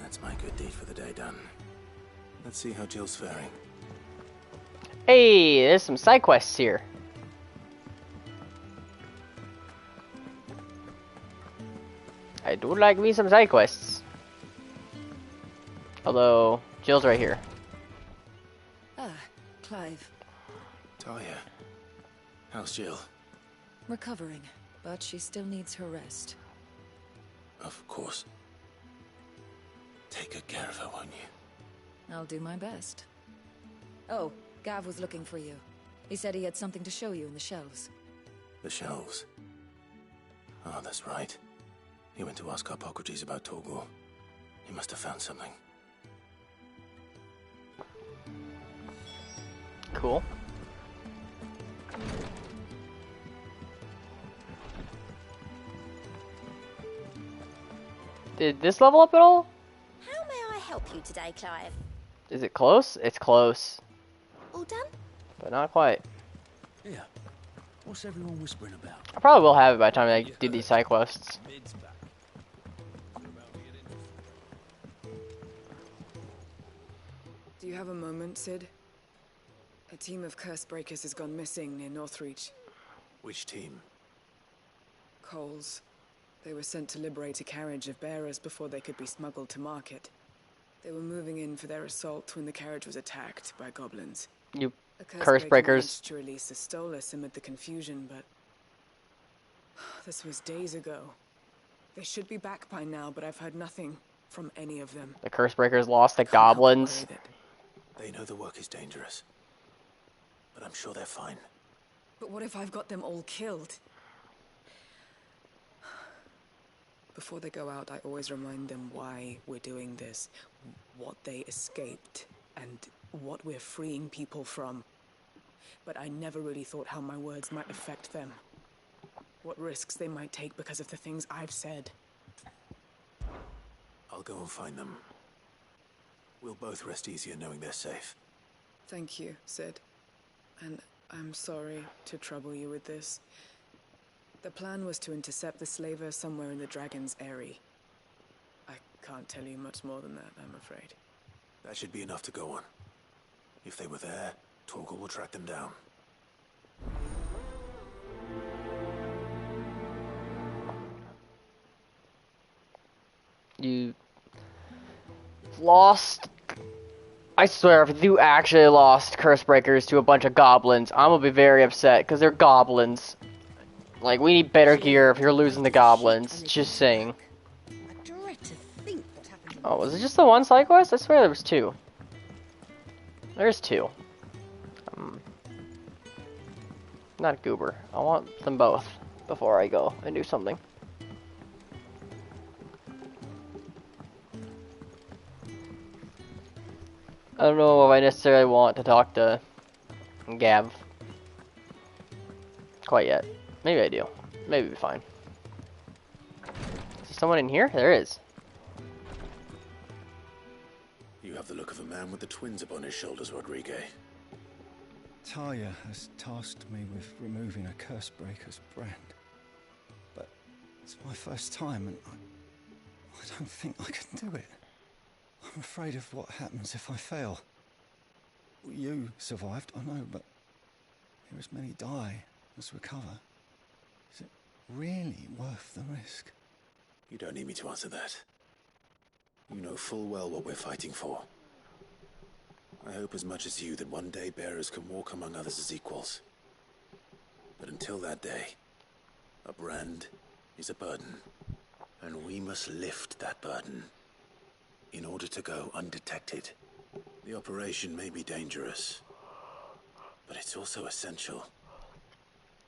That's my good deed for the day done. Let's see how Jill's faring. Hey, there's some side quests here. I do like me some side quests. Although, Jill's right here. Ah, Clive. Talia, how's Jill? Recovering, but she still needs her rest. Of course. Take good care of her, won't you? I'll do my best. Oh, Gav was looking for you. He said he had something to show you in the shelves. The shelves. Oh, that's right. He went to ask Harpocrates about Torgor. He must have found something. Cool. Did this level up at all? How may I help you today, Clive? Is it close? It's close. All done? But not quite. Yeah. What's everyone whispering about? I probably will have it by the time I do these side quests. Do you have a moment, Sid? A team of curse breakers has gone missing near Northreach. Which team? Coles. They were sent to liberate a carriage of bearers before they could be smuggled to market. They were moving in for their assault when the carriage was attacked by goblins. You A curse breakers. managed to release a Stolas amid the confusion, but this was days ago. They should be back by now, but I've heard nothing from any of them. The curse breakers lost the goblins. They know the work is dangerous. But I'm sure they're fine. But what if I've got them all killed? Before they go out, I always remind them why we're doing this, what they escaped, and what we're freeing people from. but I never really thought how my words might affect them. What risks they might take because of the things I've said. I'll go and find them. We'll both rest easier knowing they're safe. Thank you, Sid. And I'm sorry to trouble you with this. The plan was to intercept the slaver somewhere in the Dragon's Eyrie. I can't tell you much more than that, I'm afraid. That should be enough to go on. If they were there, Torgal will track them down. You lost. I swear, if you actually lost Curse Breakers to a bunch of goblins, I'm gonna be very upset because they're goblins. Like, we need better gear if you're losing the goblins. Just saying. Oh, was it just the one side quest? I swear there was two. There's two. Not a goober. I want them both before I go and do something. I don't know if I necessarily want to talk to Gav quite yet. Maybe I do. Maybe it'll be fine. Is there someone in here? There is. You have the look of a man with the twins upon his shoulders, Rodriguez. Talia has tasked me with removing a curse breaker's brand. But it's my first time and I don't think I can do it. I'm afraid of what happens if I fail. You survived, I know, but here as many die as recover. Is it really worth the risk? You don't need me to answer that. You know full well what we're fighting for. I hope as much as you that one day bearers can walk among others as equals. But until that day, a brand is a burden, and we must lift that burden in order to go undetected. The operation may be dangerous, but it's also essential,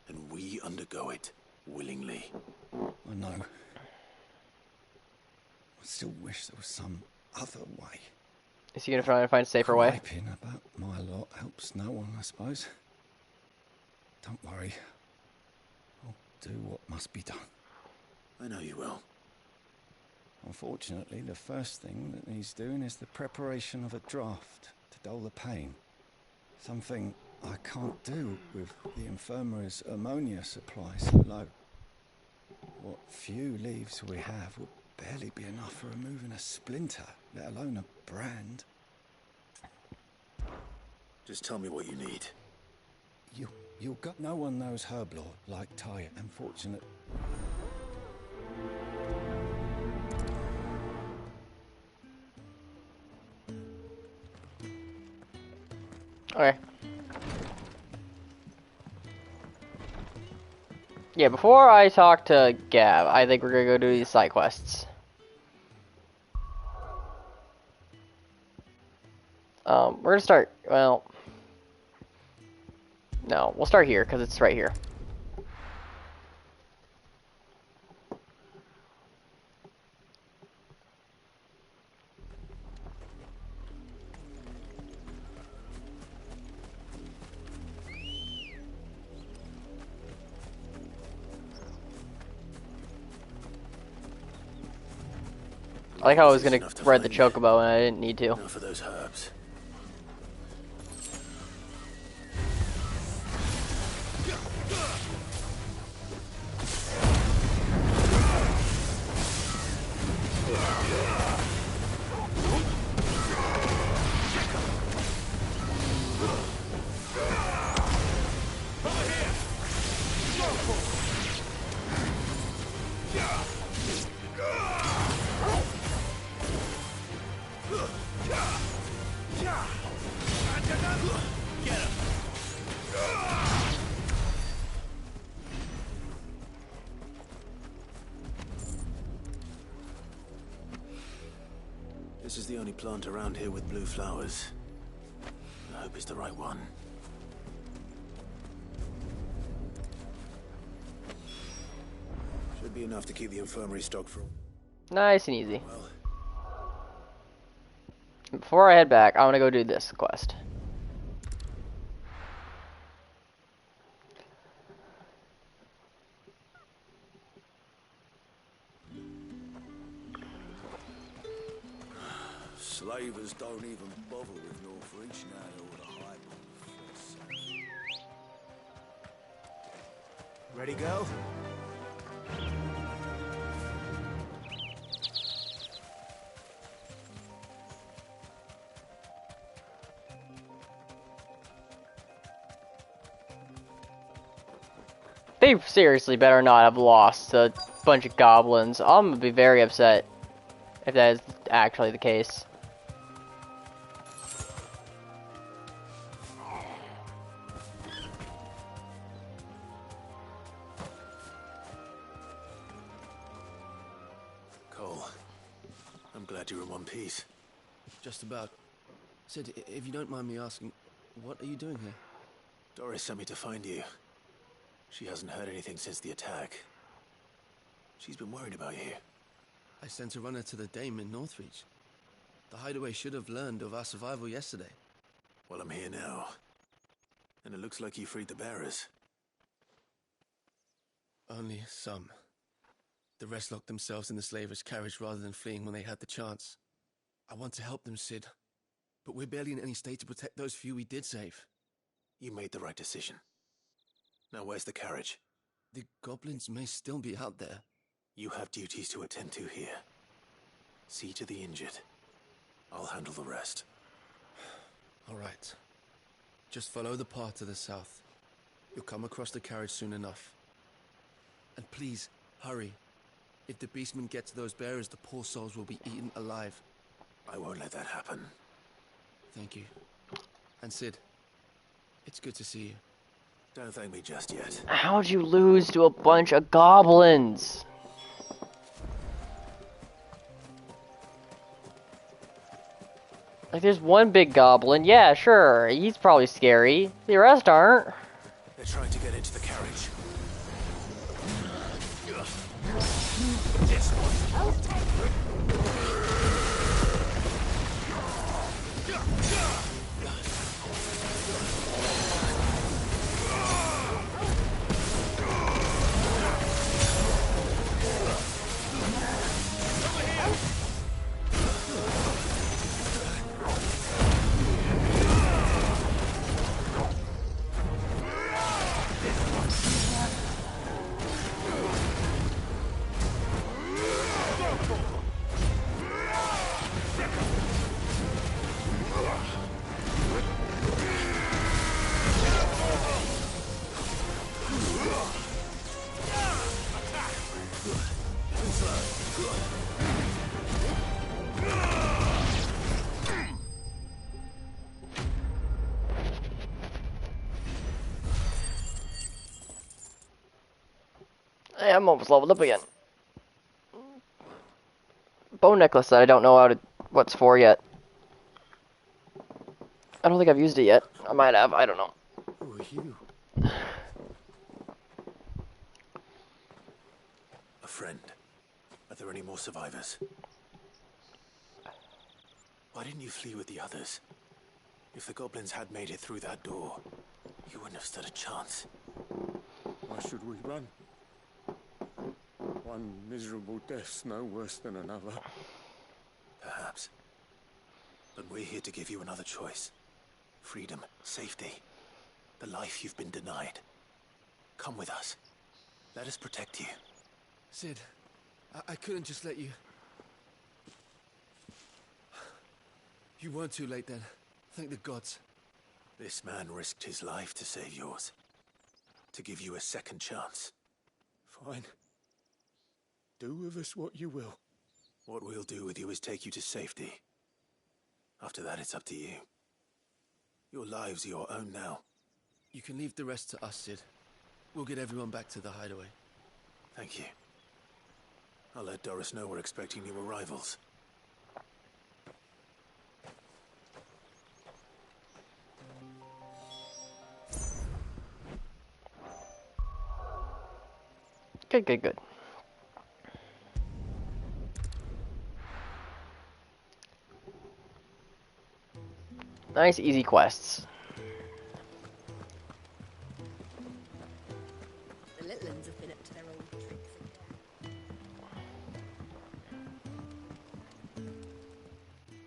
and we undergo it willingly. I know. I still wish there was some other way. Is he gonna try and find a safer way? Griping about my lot helps no one, I suppose. Don't worry. I'll do what must be done. I know you will. Unfortunately, the first thing that needs doing is the preparation of a draft to dull the pain. Something I can't do with the infirmary's ammonia supply so low. What few leaves we have would barely be enough for removing a splinter, let alone a brand. Just tell me what you need. You'll got no one knows herb lore like Ty, unfortunate. Okay. Yeah, before I talk to Gav, I think we're gonna go do these side quests. We're gonna start, well... No, we'll start here, because it's right here. I like how I was gonna ride the chocobo and I didn't need to. Enough of those herbs. This is the only plant around here with blue flowers. I hope it's the right one. Should be enough to keep the infirmary stocked for... Nice and easy. Before I head back, I want to go do this quest. Slavers don't even bother with North Reach now they order hype on the first. Ready, go? They seriously better not have lost a bunch of goblins. I'm gonna be very upset if that is actually the case. Cole, I'm glad you're in one piece. Just about. Sid, if you don't mind me asking, what are you doing here? Doris sent me to find you. She hasn't heard anything since the attack. She's been worried about you. I sent a runner to the Dame in Northreach. The hideaway should have learned of our survival yesterday. Well, I'm here now. And it looks like you freed the bearers. Only some. The rest locked themselves in the slaver's carriage rather than fleeing when they had the chance. I want to help them, Sid. But we're barely in any state to protect those few we did save. You made the right decision. Now where's the carriage? The goblins may still be out there. You have duties to attend to here. See to the injured. I'll handle the rest. All right. Just follow the path to the south. You'll come across the carriage soon enough. And please, hurry. If the beastmen get to those bearers, the poor souls will be eaten alive. I won't let that happen. Thank you. And Sid, it's good to see you. Don't thank me just yet. How'd you lose to a bunch of goblins? Like, there's one big goblin. Yeah, sure. He's probably scary. The rest aren't. They're trying to get into the carriage. This one. Hey, I'm almost leveled up again. Bone necklace that I don't know what's for yet. I don't think I've used it yet. I might have, I don't know. Who are you? A friend. Are there any more survivors? Why didn't you flee with the others? If the goblins had made it through that door, you wouldn't have stood a chance. Why should we run? One miserable death's no worse than another. Perhaps. But we're here to give you another choice. Freedom, safety, the life you've been denied. Come with us. Let us protect you. Sid, I couldn't just let you... You weren't too late then. Thank the gods. This man risked his life to save yours. To give you a second chance. Fine. Do with us what you will. What we'll do with you is take you to safety. After that, it's up to you. Your lives are your own now. You can leave the rest to us, Sid. We'll get everyone back to the hideaway. Thank you. I'll let Doris know we're expecting new arrivals. Good, good, good. Nice, easy quests. The little ones have been up to their old tricks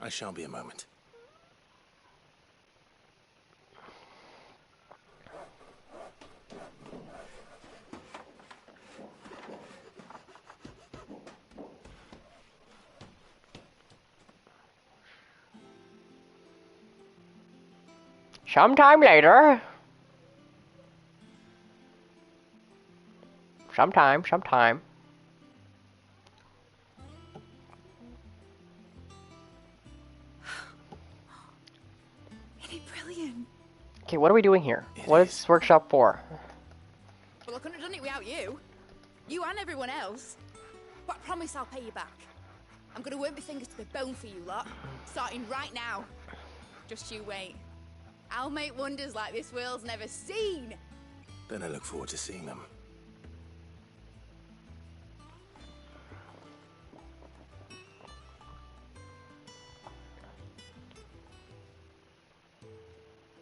I shan't be a moment. Sometime later. Sometime. Isn't it brilliant? Okay, what are we doing here? What is this workshop for? Well, I couldn't have done it without you. You and everyone else. But I promise I'll pay you back. I'm gonna work my fingers to the bone for you lot, starting right now. Just you wait. I'll make wonders like this world's never seen. Then I look forward to seeing them.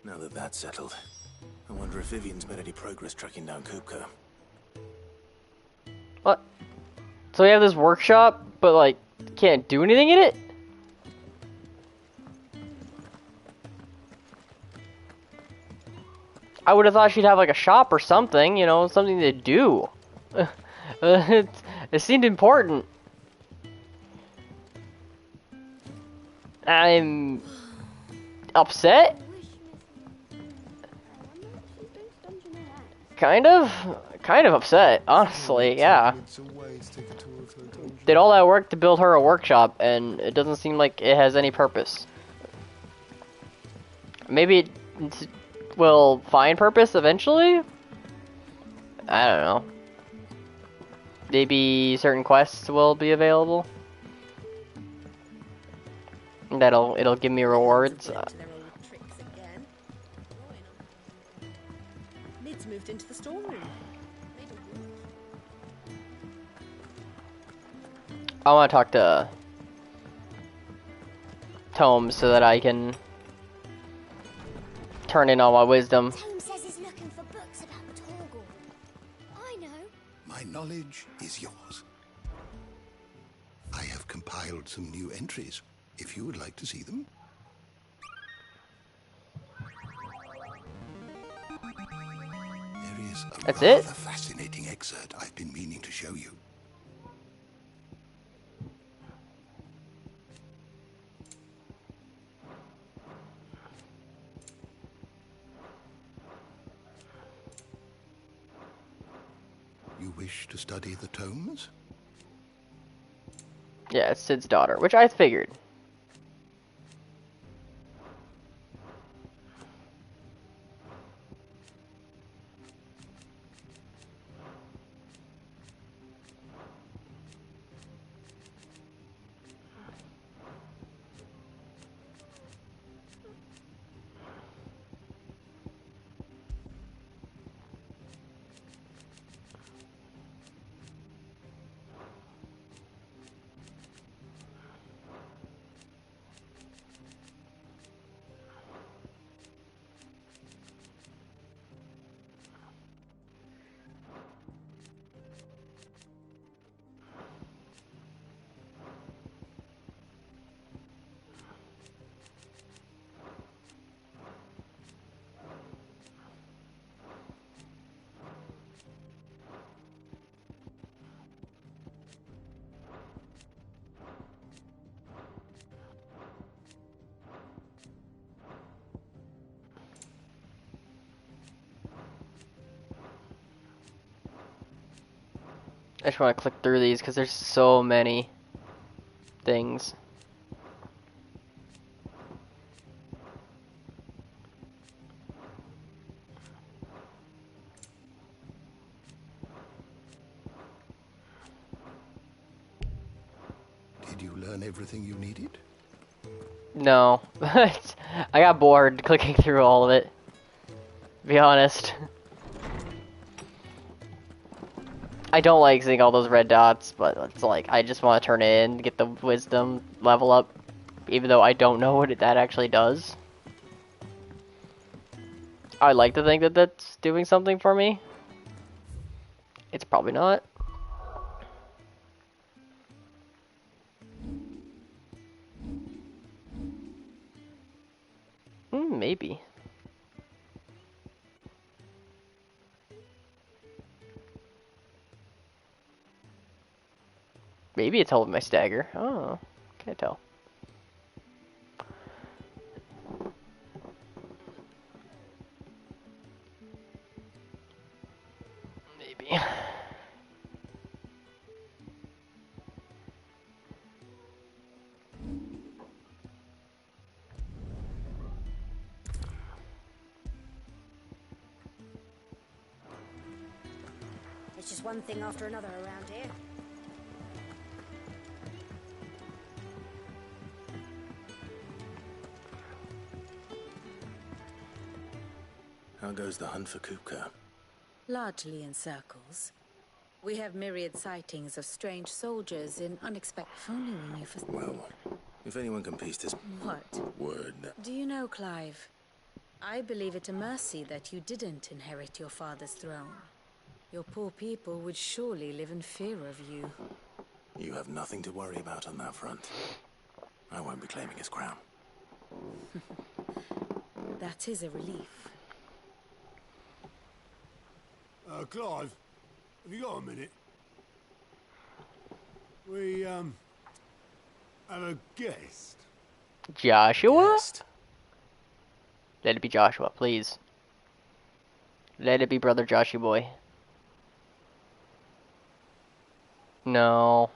Now that that's settled, I wonder if Vivian's made any progress tracking down Kupka. What? So we have this workshop, but like, can't do anything in it? I would have thought she'd have like a shop or something, you know, something to do. It seemed important. I'm upset. Kind of upset, honestly, yeah. Did all that work to build her a workshop, and it doesn't seem like it has any purpose. Maybe it will find purpose eventually? I don't know. Maybe certain quests will be available. It'll give me rewards. Lid's moved into the storeroom. I want to talk to Tome so that I can turn in all my wisdom. Tome says he's looking for books about the Torgal. I know. My knowledge is yours. I have compiled some new entries, if you would like to see them. There is a rather fascinating excerpt I've been meaning to show you. You wish to study the tomes? Yeah, it's Sid's daughter, which I figured. I just want to click through these because there's so many things. Did you learn everything you needed? No. I got bored clicking through all of it. To be honest. I don't like seeing all those red dots, but it's like, I just want to turn it in, get the wisdom level up, even though I don't know what that actually does. I like to think that that's doing something for me. It's probably not. Maybe. Maybe it's holding my stagger. Oh, can't tell. Maybe. It's just one thing after another around here. How goes the hunt for Kupka? Largely in circles. We have myriad sightings of strange soldiers in unexpected... If only we knew for... Well, if anyone can piece this... What? Word... Do you know, Clive? I believe it a mercy that you didn't inherit your father's throne. Your poor people would surely live in fear of you. You have nothing to worry about on that front. I won't be claiming his crown. That is a relief. Clive, have you got a minute? We, have a guest. Joshua? Let it be Joshua, please. Let it be brother Joshy boy. No.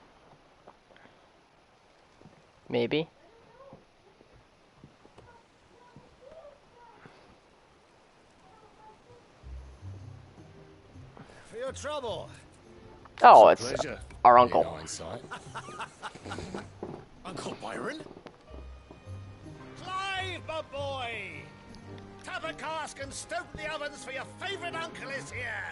Maybe. For your trouble. Oh, It's a it's pleasure. our uncle. In hindsight. Uncle Byron? Clive, my boy! Tap a cask and stoke the ovens, for your favourite uncle is here!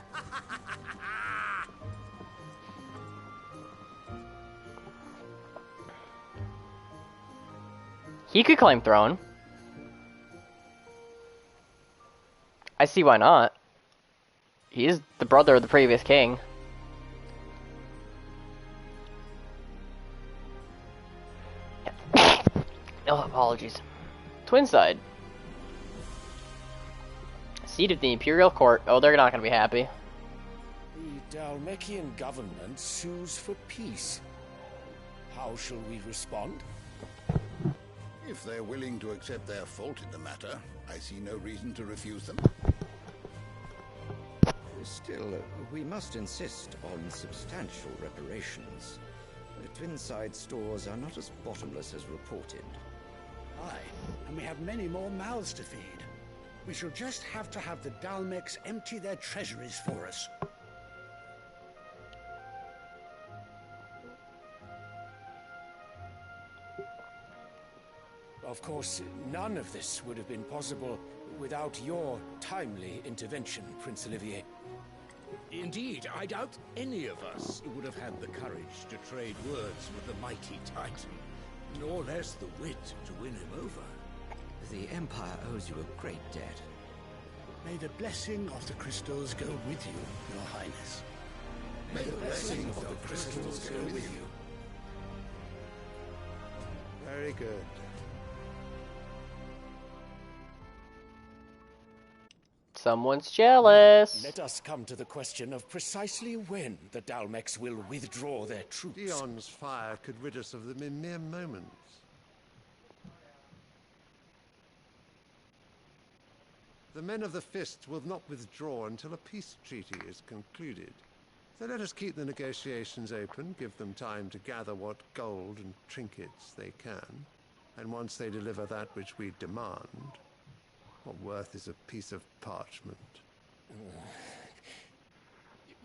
He could claim throne. I see why not. He is the brother of the previous king. Oh, apologies. Twin side. Seat of the Imperial Court. Oh, they're not going to be happy. The Dalmekian government sues for peace. How shall we respond? If they're willing to accept their fault in the matter, I see no reason to refuse them. Still, we must insist on substantial reparations. The Twinside stores are not as bottomless as reported. Aye, and we have many more mouths to feed. We shall just have to have the Dalmecs empty their treasuries for us. Of course, none of this would have been possible without your timely intervention, Prince Olivier. Indeed, I doubt any of us would have had the courage to trade words with the mighty Titan, nor less the wit to win him over. The Empire owes you a great debt. May the blessing of the crystals go with you, Your Highness. May the blessing of the crystals go with you. Very good. Someone's jealous. Let us come to the question of precisely when the Dalmecs will withdraw their troops. Dion's fire could rid us of them in mere moments. The men of the Fist will not withdraw until a peace treaty is concluded. So let us keep the negotiations open, give them time to gather what gold and trinkets they can, and once they deliver that which we demand, what worth is a piece of parchment?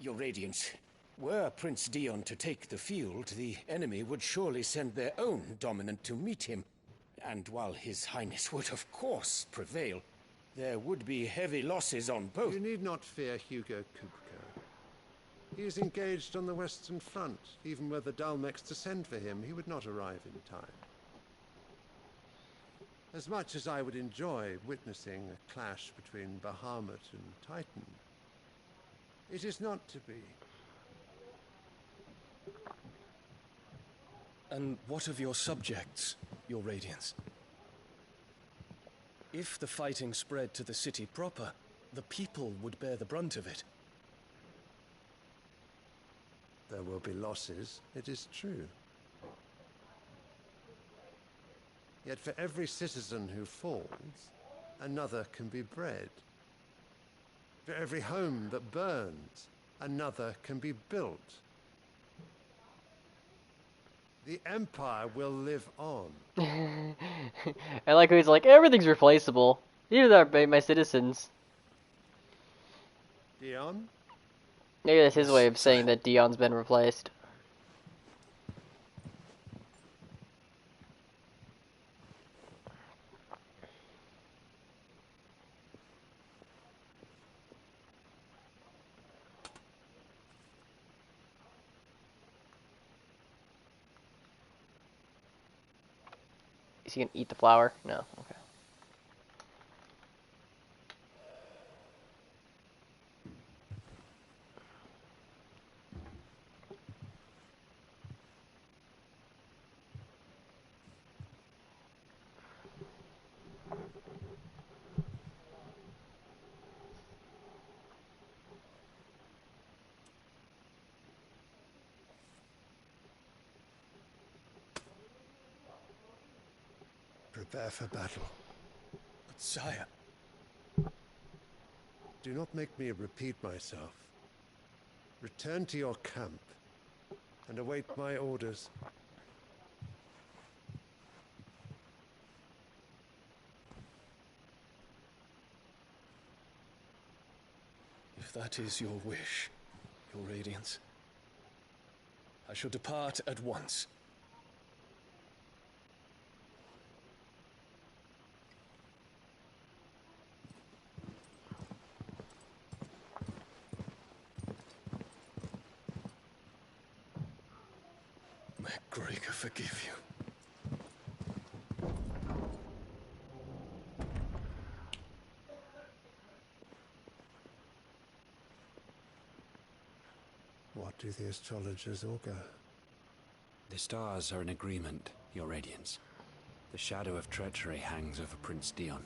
Your Radiance, were Prince Dion to take the field, the enemy would surely send their own dominant to meet him. And while His Highness would of course prevail, there would be heavy losses on both. You need not fear Hugo Kupka. He is engaged on the Western Front. Even were the Dalmecs to send for him, he would not arrive in time. As much as I would enjoy witnessing a clash between Bahamut and Titan, it is not to be. And what of your subjects, Your Radiance? If the fighting spread to the city proper, the people would bear the brunt of it. There will be losses, it is true. Yet for every citizen who falls, another can be bred. For every home that burns, another can be built. The Empire will live on. I like how he's like, everything's replaceable. These are my citizens. Dion? Maybe that's his way of saying that Dion's been replaced. Is he gonna eat the flower? No. Okay. Prepare for battle. But sire... Do not make me repeat myself. Return to your camp and await my orders. If that is your wish, your Radiance, I shall depart at once. May Gregor forgive you. What do the astrologers augur? The stars are in agreement, Your Radiance. The shadow of treachery hangs over Prince Dion.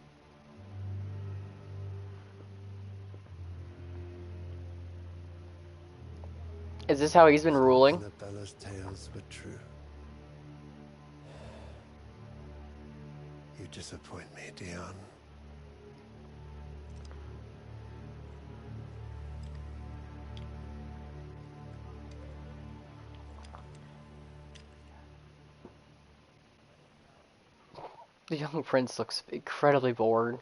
Is this how he's been ruling? Annabella's tales were true. You disappoint me, Dion. The young prince looks incredibly bored.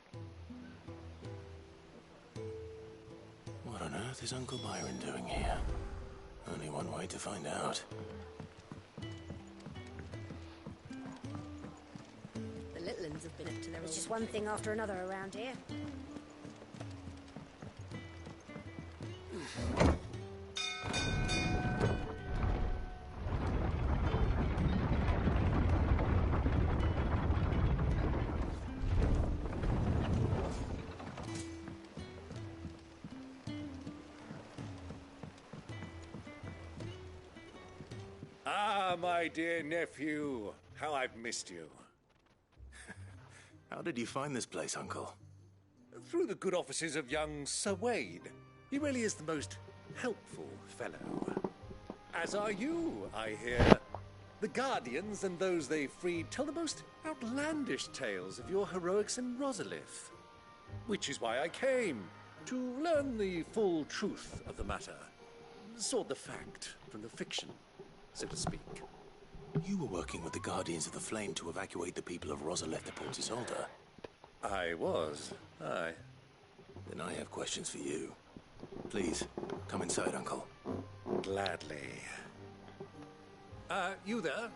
What on earth is Uncle Byron doing here? Only one way to find out. The little uns have been up to their There's just one thing after another around here. Ah, my dear nephew. How I've missed you. How did you find this place, Uncle? Through the good offices of young Sir Wade. He really is the most helpful fellow. As are you, I hear. The Guardians and those they freed tell the most outlandish tales of your heroics in Rosalith. Which is why I came, to learn the full truth of the matter. Sort the fact from the fiction, so to speak. You were working with the Guardians of the Flame to evacuate the people of Rosalith to Port Isolde. I was, aye. Then I have questions for you. Please, come inside, Uncle. Gladly. You there?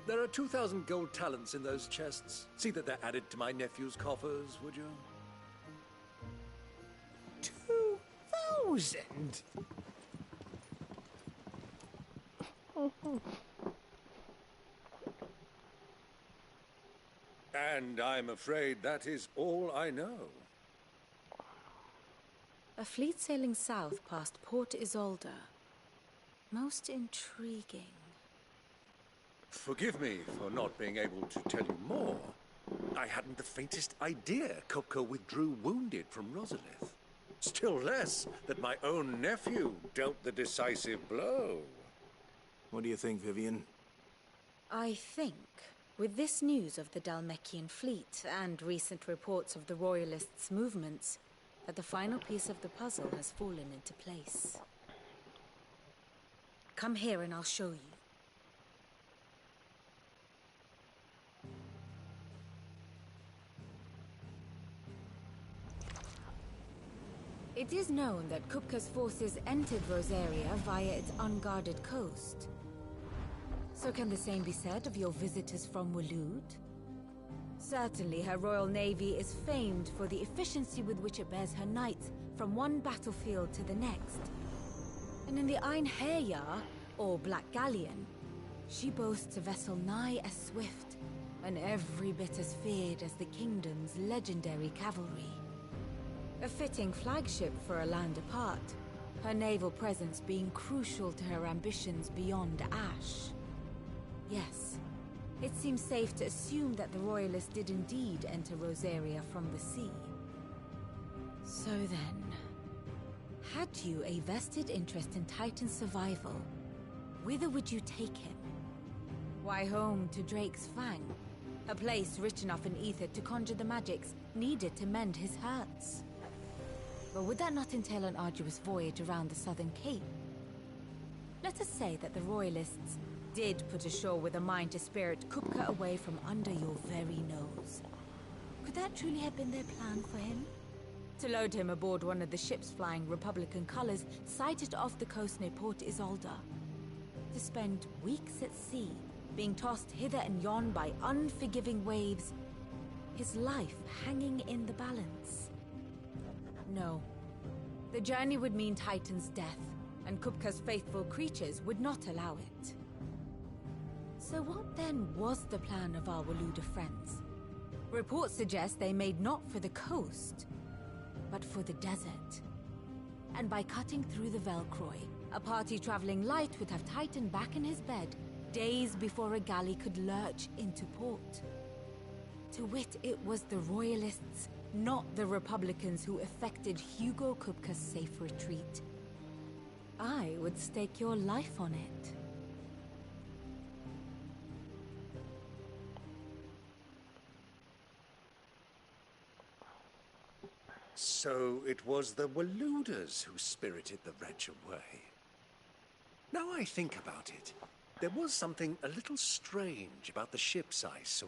There are 2,000 gold talents in those chests. See that they're added to my nephew's coffers, would you? 2,000? And I'm afraid that is all I know. A fleet sailing south past Port Isolde. Most intriguing. Forgive me for not being able to tell you more. I hadn't the faintest idea Kupka withdrew wounded from Rosalith. Still less that my own nephew dealt the decisive blow. What do you think, Vivian? I think, with this news of the Dhalmekian fleet and recent reports of the Royalists' movements, that the final piece of the puzzle has fallen into place. Come here and I'll show you. It is known that Kupka's forces entered Rosaria via its unguarded coast. So can the same be said of your visitors from Waloed? Certainly her royal navy is famed for the efficiency with which it bears her knights from one battlefield to the next. And in the Einherjar, or Black Galleon, she boasts a vessel nigh as swift and every bit as feared as the kingdom's legendary cavalry. A fitting flagship for a land apart, her naval presence being crucial to her ambitions beyond Ash. Yes, it seems safe to assume that the Royalists did indeed enter Rosaria from the sea. So then, had you a vested interest in Titan's survival, whither would you take him? Why, home to Drake's Fang, a place rich enough in ether to conjure the magics needed to mend his hurts. But would that not entail an arduous voyage around the southern cape? Let us say that the Royalists did put ashore with a mind to spirit Kupka away from under your very nose. Could that truly have been their plan for him? To load him aboard one of the ships flying Republican colors sighted off the coast near Port Isolde. To spend weeks at sea, being tossed hither and yon by unforgiving waves, his life hanging in the balance. No. The journey would mean Titan's death, and Kupka's faithful creatures would not allow it. So what then was the plan of our Waluda friends? Reports suggest they made not for the coast, but for the desert. And by cutting through the Velcroy, a party traveling light would have Titan back in his bed days before a galley could lurch into port. To wit, it was the Royalists, not the Republicans, who effected Hugo Kupka's safe retreat. I would stake your life on it. So it was the Waluders who spirited the wretch away. Now I think about it, there was something a little strange about the ships I saw.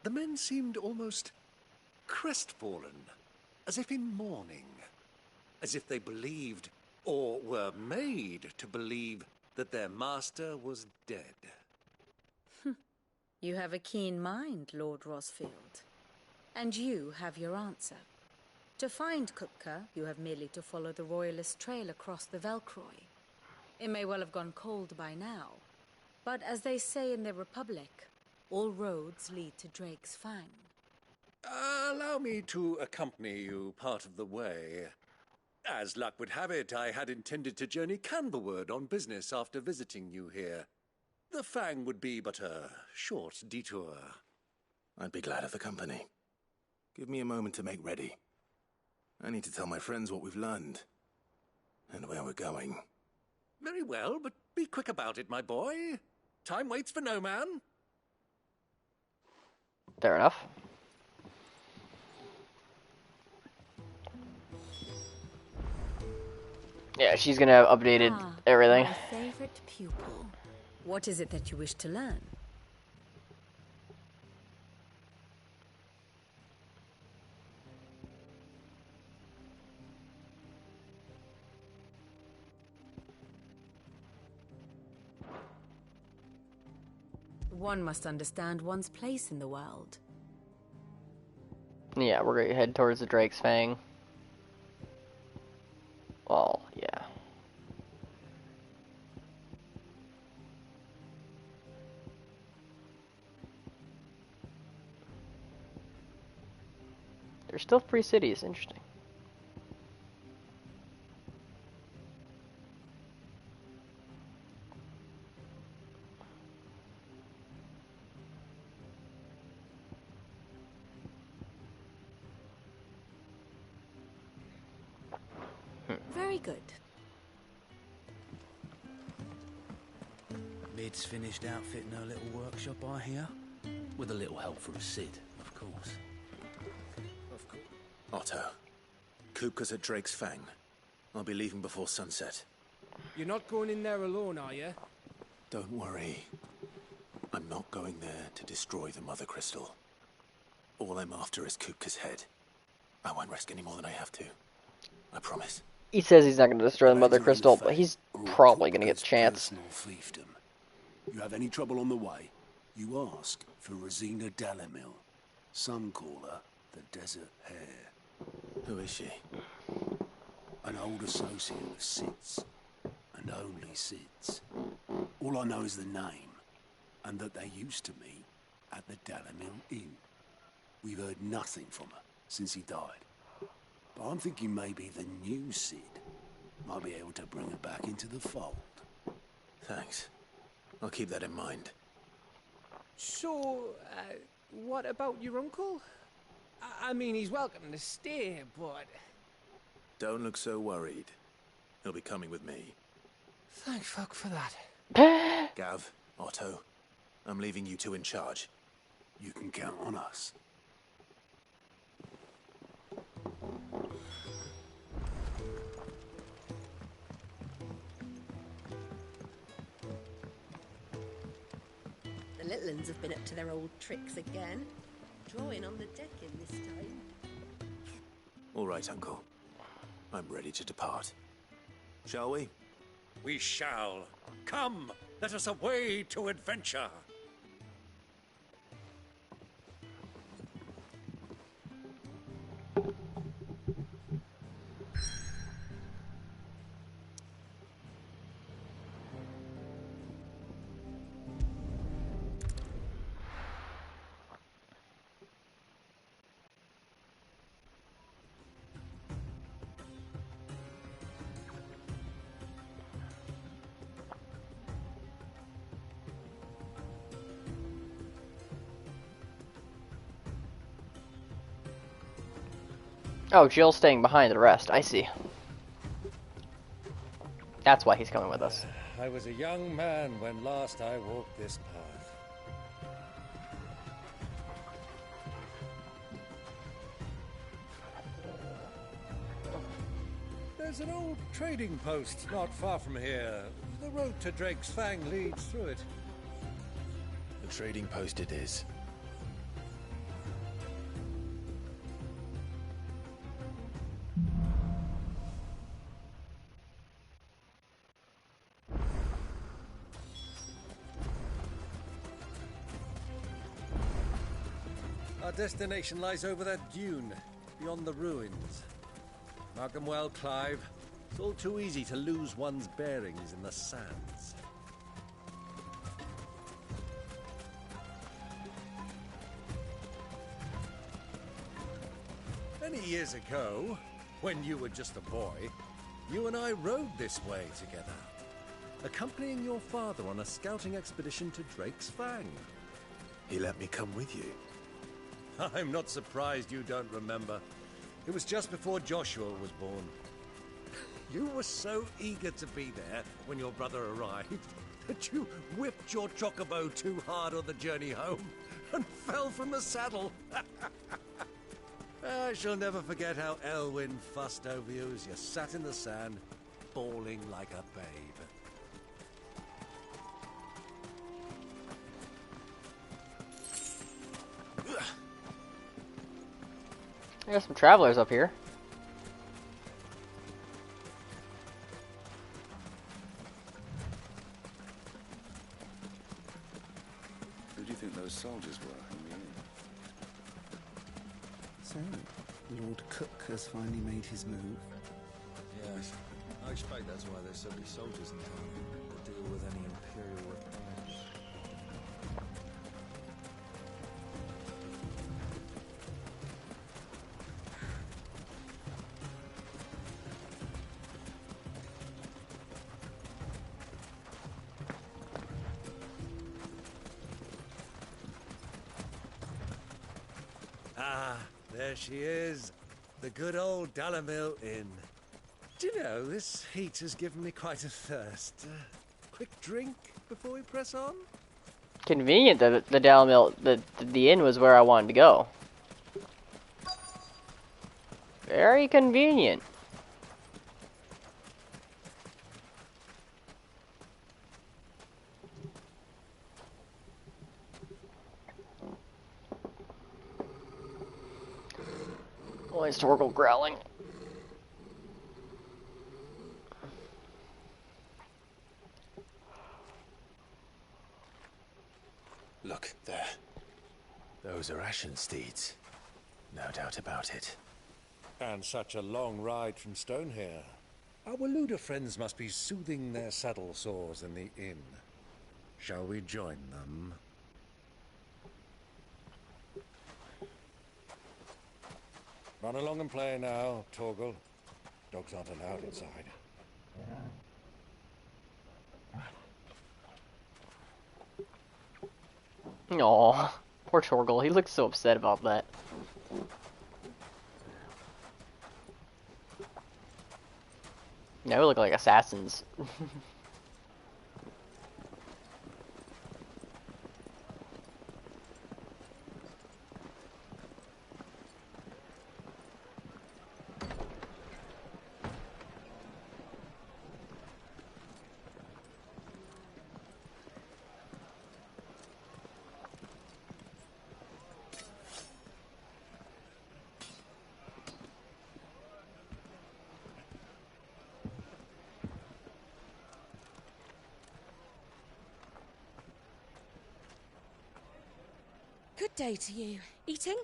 The men seemed almost crestfallen, as if in mourning, as if they believed, or were made to believe, that their master was dead. You have a keen mind, Lord Rosfield. And you have your answer. To find Kupka, you have merely to follow the Royalist trail across the Velcroy. It may well have gone cold by now, but as they say in the Republic, all roads lead to Drake's Fang. Allow me to accompany you part of the way. As luck would have it, I had intended to journey Canberward on business after visiting you here. The Fang would be but a short detour. I'd be glad of the company. Give me a moment to make ready. I need to tell my friends what we've learned, and where we're going. Very well, but be quick about it, my boy. Time waits for no man. Fair enough. Yeah, she's gonna have updated everything. My favorite pupil. What is it that you wish to learn? One must understand one's place in the world. Yeah, we're gonna head towards the Drake's Fang. Well, yeah. There's still 3 cities, interesting. good. Mid's finished outfitting her little workshop, I hear. With a little help from Sid, of course. Of course. Otto, Kupka's at Drake's Fang. I'll be leaving before sunset. You're not going in there alone, are you? Don't worry. I'm not going there to destroy the Mother Crystal. All I'm after is Kupka's head. I won't risk any more than I have to. I promise. He says he's not going to destroy the Mother Crystal, but he's probably going to get the chance. Fiefdom. You have any trouble on the way, you ask for Rosina Dalamil. Some call her the Desert Hare. Who is she? An old associate of Sid's, and only Sid's. All I know is the name, and that they used to meet at the Dalamil Inn. We've heard nothing from her since he died. But I'm thinking maybe the new Sid might be able to bring her back into the fold. Thanks. I'll keep that in mind. So, what about your uncle? I mean, he's welcome to stay, but... Don't look so worried. He'll be coming with me. Thank fuck for that. Gav, Otto, I'm leaving you two in charge. You can count on us. The little uns have been up to their old tricks again. Drawing on the decking this time. All right, Uncle. I'm ready to depart. Shall we? We shall. Come, let us away to adventure. Oh, Jill's staying behind the rest. I see. That's why he's coming with us. I was a young man when last I walked this path. There's an old trading post not far from here. The road to Drake's Fang leads through it. The trading post it is. Our destination lies over that dune, beyond the ruins. Mark 'em well, Clive. It's all too easy to lose one's bearings in the sands. Many years ago, when you were just a boy, you and I rode this way together, accompanying your father on a scouting expedition to Drake's Fang. He let me come with you. I'm not surprised you don't remember. It was just before Joshua was born. You were so eager to be there when your brother arrived that you whipped your chocobo too hard on the journey home and fell from the saddle. I shall never forget how Elwyn fussed over you as you sat in the sand, bawling like a babe. I got some travelers up here. Who do you think those soldiers were in the inn? So, Lord Cook has finally made his move. Yes. I expect that's why there's so many soldiers in town to deal with any Imperial reprisals. Ah, there she is. The good old Dalamil Inn. Do you know, this heat has given me quite a thirst. Quick drink before we press on? Convenient that the Dalmill, the inn was where I wanted to go. Very convenient. Why is Torgal growling? Look, there. Those are Ashen steeds. No doubt about it. And such a long ride from Stonehair. Our Waluda friends must be soothing their saddle sores in the inn. Shall we join them? Run along and play now, Torgal. Dogs aren't allowed inside. Aw, poor Torgal. He looks so upset about that. Now we look like assassins. Good day to you. Eating?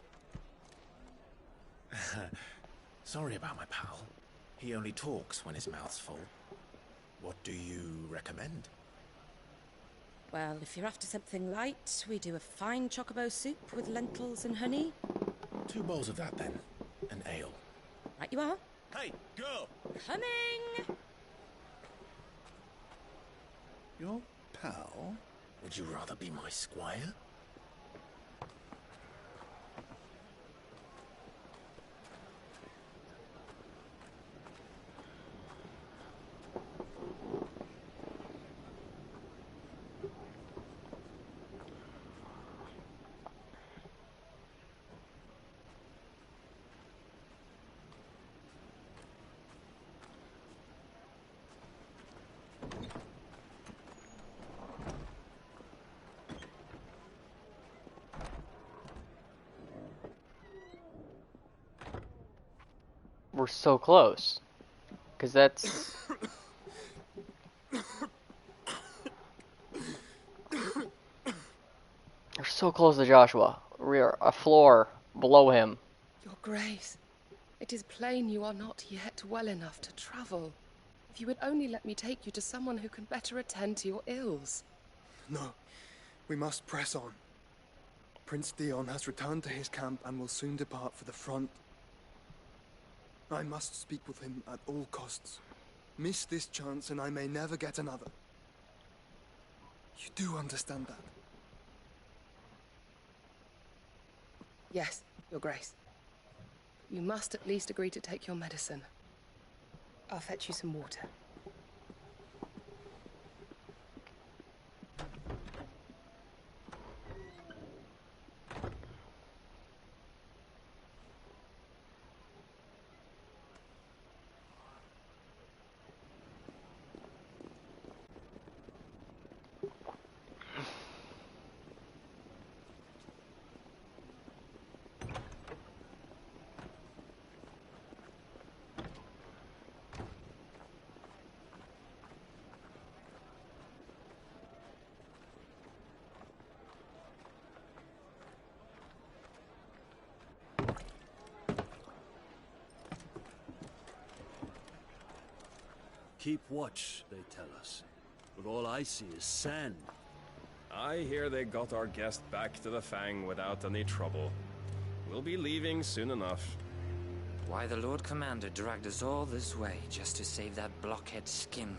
Sorry about my pal. He only talks when his mouth's full. What do you recommend? Well, if you're after something light, we do a fine chocobo soup with lentils and honey. 2 bowls of that, then. An ale. Right you are. Hey, girl! Coming! Your pal? Would you rather be my squire? We're so close. Because that's... We're so close to Joshua. We're a floor below him. Your Grace, it is plain you are not yet well enough to travel. If you would only let me take you to someone who can better attend to your ills. No, we must press on. Prince Dion has returned to his camp and will soon depart for the front. I must speak with him at all costs. Miss this chance and I may never get another. You do understand that? Yes, Your Grace. You must at least agree to take your medicine. I'll fetch you some water. Keep watch, they tell us. But all I see is sand. I hear they got our guest back to the Fang without any trouble. We'll be leaving soon enough. Why the Lord Commander dragged us all this way just to save that blockhead skin,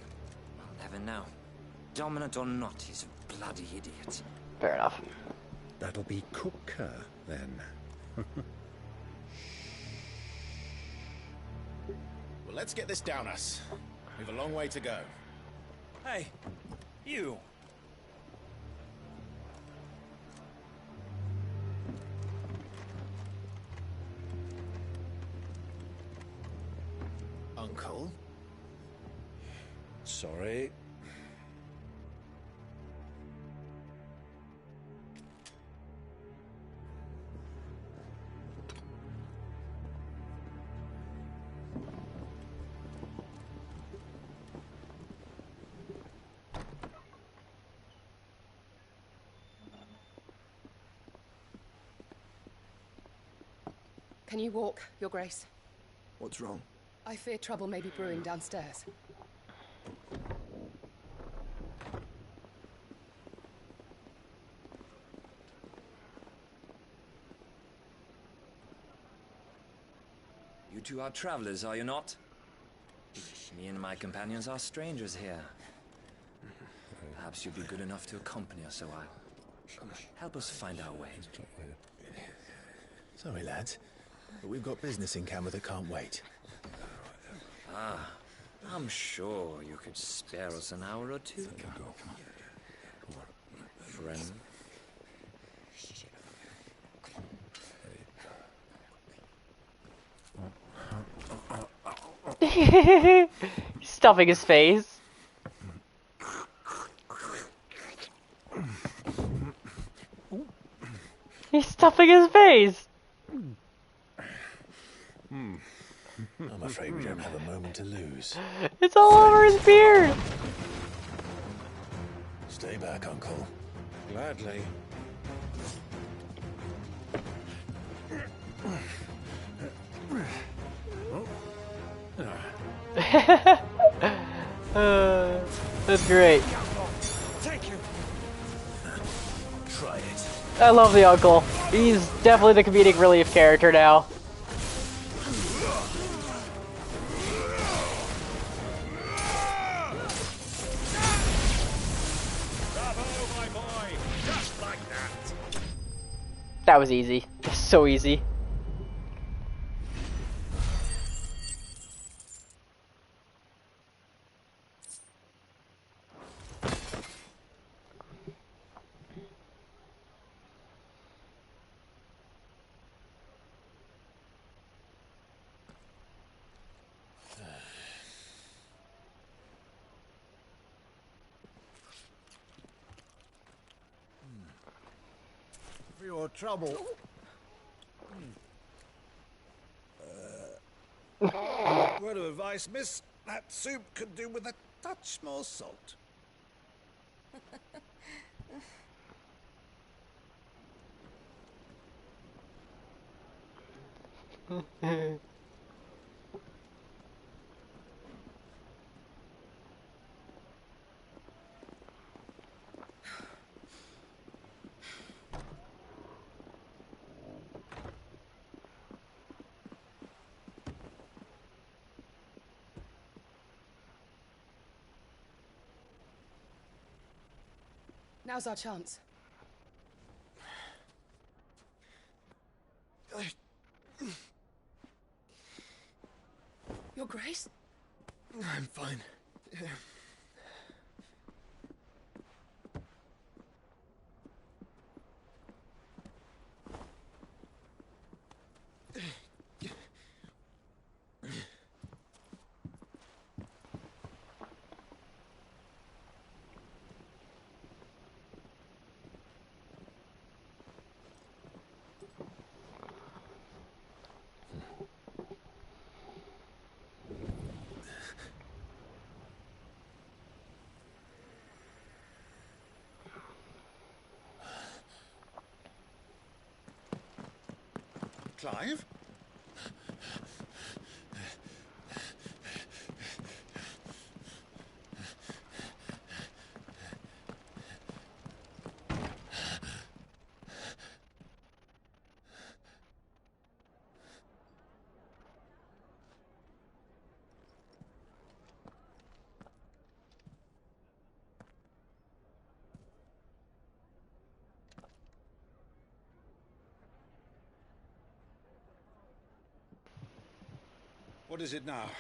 I'll never know. Dominant or not, he's a bloody idiot. Fair enough. That'll be Cooker, then. let's get this down us. We've a long way to go. Hey, you. Uncle? Sorry. Can you walk, Your Grace? What's wrong? I fear trouble may be brewing downstairs. You two are travelers, are you not? Me and my companions are strangers here. Perhaps you'd be good enough to accompany us a while. Help us find our way. Sorry, lads, but we've got business in camera that can't wait. Ah, I'm sure you could spare us an hour or two. Friend. He's stuffing his face. He's stuffing his face. I'm afraid we don't have a moment to lose. It's all over his beard. Stay back, Uncle. Gladly. That's great. Thank you. Try it. I love the uncle. He's definitely the comedic relief character now. That was easy. So easy. For your trouble. Word of advice, miss. That soup could do with a touch more salt. Now's our chance. Your Grace? I'm fine. Clive? What is it now?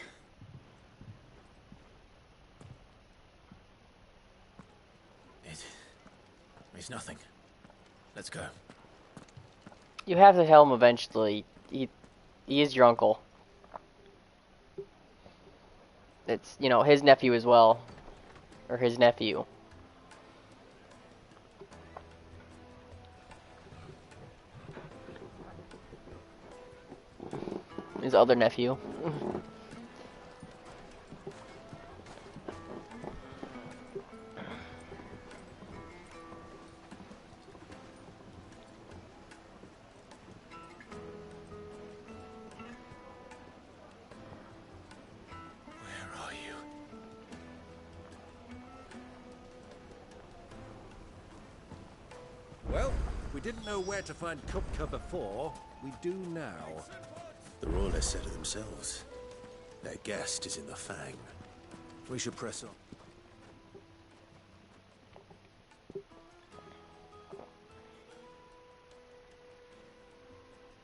It's nothing. Let's go. You have to tell him eventually. He is your uncle. It's, you know, his nephew as well. Or his nephew. His other nephew. Well, we didn't know where to find Kupka before. We do now. The Royalists said it themselves. Their guest is in the Fang. We should press on.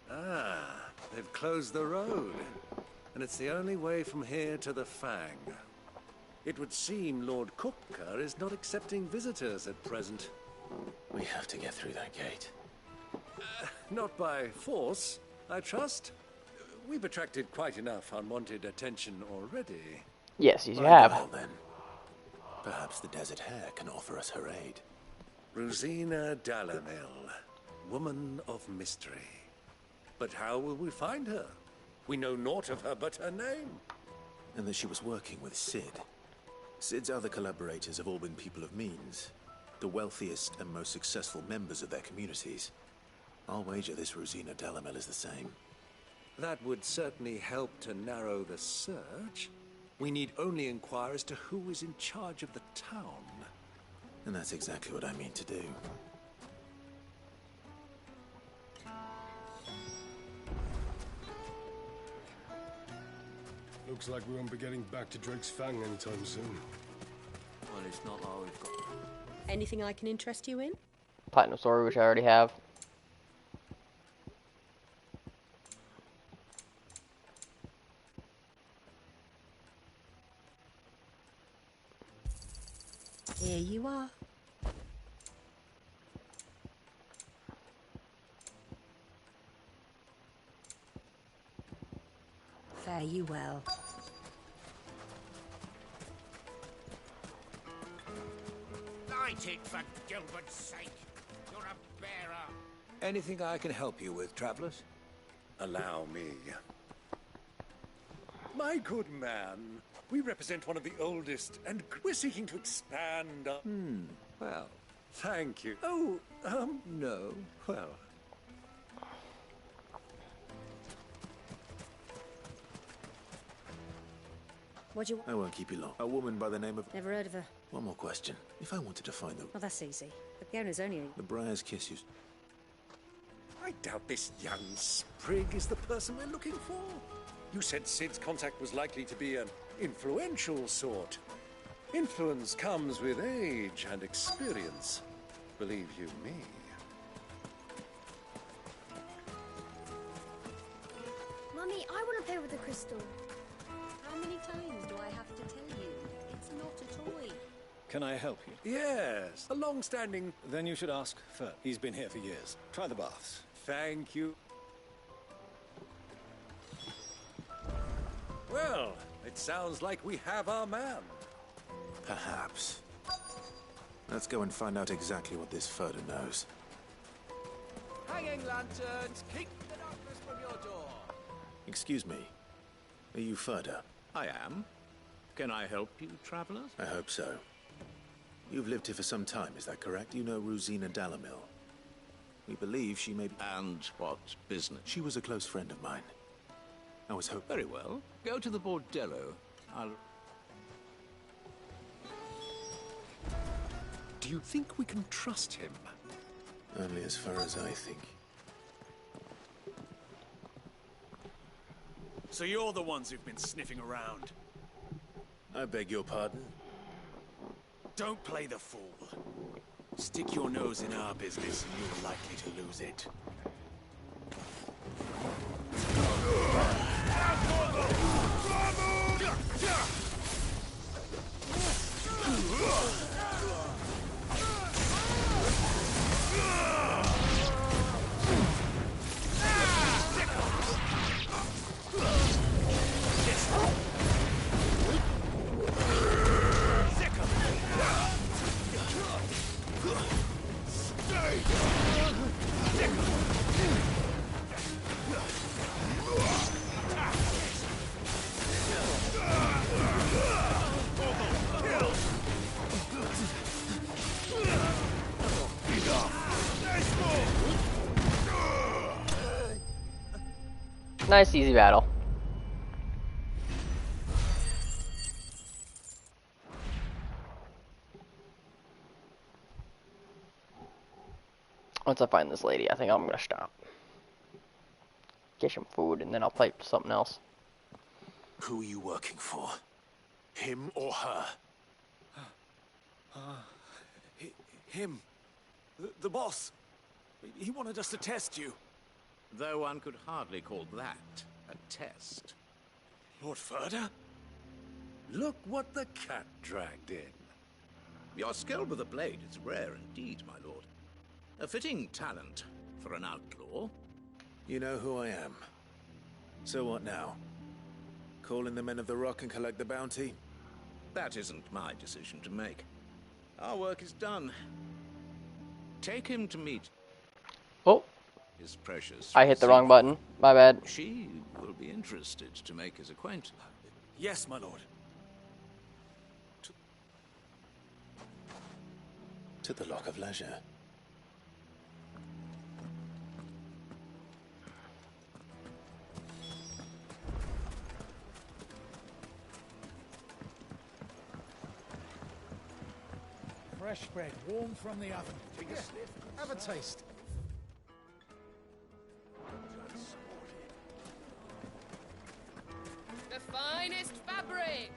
Ah, they've closed the road. And it's the only way from here to the Fang. It would seem Lord Kupka is not accepting visitors at present. We have to get through that gate. Not by force, I trust. We've attracted quite enough unwanted attention already. Yes, you have. Well, then. Perhaps the Desert Hare can offer us her aid. Rosina Dalamil, woman of mystery. But how will we find her? We know naught of her but her name. And that she was working with Sid. Sid's other collaborators have all been people of means. The wealthiest and most successful members of their communities. I'll wager this Rosina Dalamil is the same. That would certainly help to narrow the search. We need only inquire as to who is in charge of the town. And that's exactly what I mean to do. Looks like we won't be getting back to Drake's Fang anytime soon. Well, it's not all we've got. Anything I can interest you in? Platinum sword, which I already have. Here you are. Fare you well. Light it, for Gilbert's sake. You're a bearer. Anything I can help you with, travelers? Allow me. My good man, we represent one of the oldest, and we're seeking to expand our... well, thank you. Oh, no, well... What do you want? I won't keep you long. A woman by the name of... Never heard of her. One more question. If I wanted to find them... Well, that's easy. The owner's only... The Briar's Kiss you... I doubt this young sprig is the person we're looking for. You said Sid's contact was likely to be an influential sort. Influence comes with age and experience. Believe you me. Mummy, I want to play with the crystal. How many times do I have to tell you? It's not a toy. Can I help you? Yes, a long-standing... Then you should ask Fern. He's been here for years. Try the baths. Thank you. Well, it sounds like we have our man. Perhaps. Let's go and find out exactly what this Furder knows. Hanging lanterns, keep the darkness from your door. Excuse me. Are you Furder? I am. Can I help you, travelers? I hope so. You've lived here for some time, is that correct? You know Rosina Dalamil. We believe she may be... And what business? She was a close friend of mine. I was hoping... Very well. Go to the bordello. I'll... Do you think we can trust him? Only as far as I think. So you're the ones who've been sniffing around? I beg your pardon? Don't play the fool. Stick your nose in our business and you're likely to lose it. Nice, easy battle. Once I find this lady, I think I'm gonna stop. Get some food, and then I'll play something else. Who are you working for? Him or her? Him. The boss. He wanted us to test you. Though one could hardly call that a test. Lord Furder? Look what the cat dragged in. Your skill with the blade is rare indeed, my lord. A fitting talent for an outlaw. You know who I am. So what now? Call in the Men of the Rock and collect the bounty? That isn't my decision to make. Our work is done. Take him to meet Oh. his precious. I hit the wrong button. My bad. She will be interested to make his acquaintance. Yes, my lord. To the Lock of Leisure. Fresh bread, warm from the oven. Take a sniff. Have a taste. The finest fabric.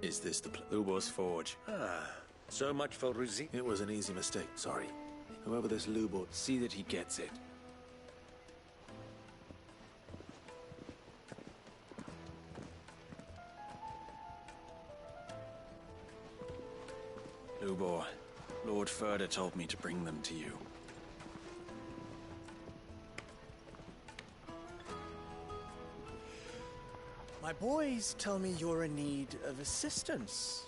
Is this the Hugo's forge. Ah, so much for Ruzi. It was an easy mistake, sorry. Whoever this Lubo... See that he gets it. Lubo, Lord Furder told me to bring them to you. My boys tell me you're in need of assistance.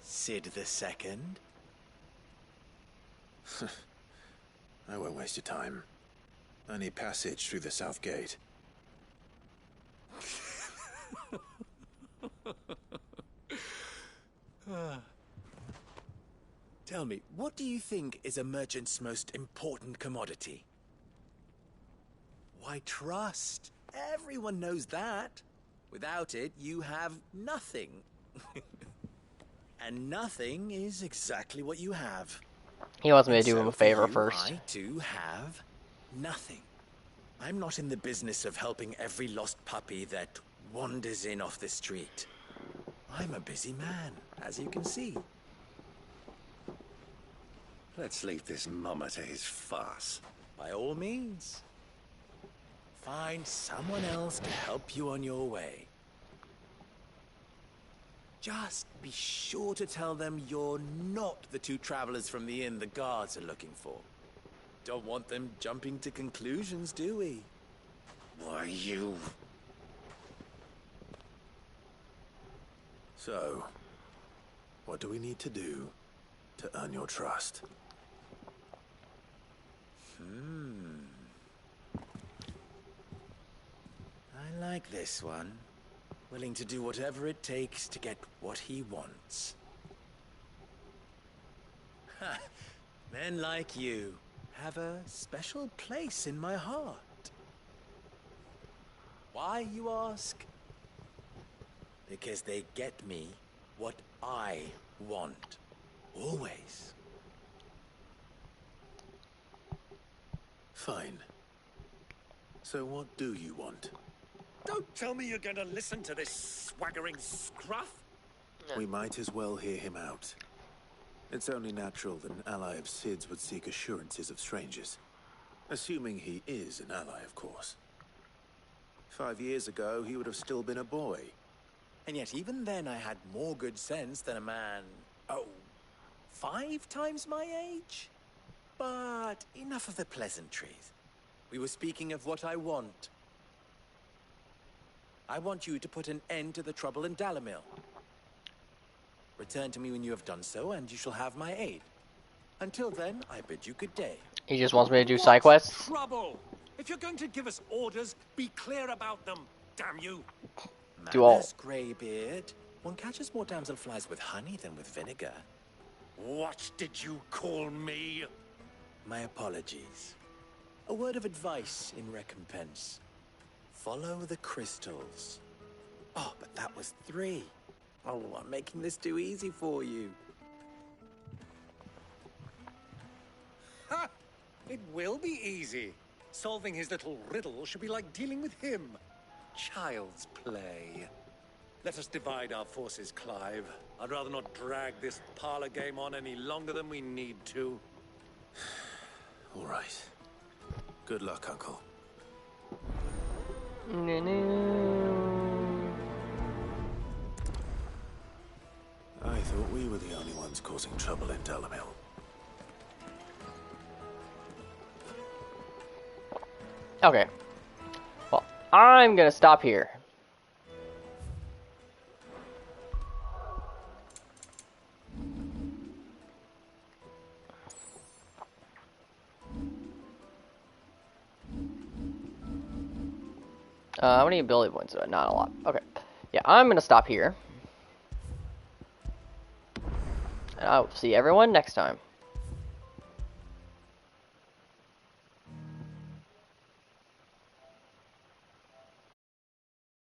Sid the Second. I won't waste your time. I need passage through the south gate. Tell me, what do you think is a merchant's most important commodity? Why, trust. Everyone knows that. Without it, you have nothing. And nothing is exactly what you have. He wants me to do him a favor first. I do have nothing. I'm not in the business of helping every lost puppy that wanders in off the street. I'm a busy man, as you can see. Let's leave this mummer to his farce. By all means. Find someone else to help you on your way. Just be sure to tell them you're not the two travelers from the inn the guards are looking for. Don't want them jumping to conclusions, do we? Why, you... So, what do we need to do to earn your trust? I like this one. Willing to do whatever it takes to get what he wants. Ha! Men like you have a special place in my heart. Why, you ask? Because they get me what I want. Always. Fine. So what do you want? Don't tell me you're going to listen to this swaggering scruff. We might as well hear him out. It's only natural that an ally of Sid's would seek assurances of strangers. Assuming he is an ally, of course. 5 years ago, he would have still been a boy. And yet even then I had more good sense than a man, 5 times my age? But enough of the pleasantries. We were speaking of what I want. I want you to put an end to the trouble in Dalamil. Return to me when you have done so, and you shall have my aid. Until then, I bid you good day. He just wants me to do side quests. Trouble! If you're going to give us orders, be clear about them, damn you! Do all. Manners, Greybeard. One catches more damselflies with honey than with vinegar. What did you call me? My apologies. A word of advice in recompense. Follow the crystals. Oh, but that was 3. Oh, I'm making this too easy for you. Ha! It will be easy. Solving his little riddle should be like dealing with him. Child's play. Let us divide our forces, Clive. I'd rather not drag this parlor game on any longer than we need to. All right. Good luck, Uncle. I thought we were the only ones causing trouble in Delamil. Okay. Well, I'm gonna stop here. How many ability points? Not a lot. Okay. Yeah, I'm gonna stop here. And I will see everyone next time.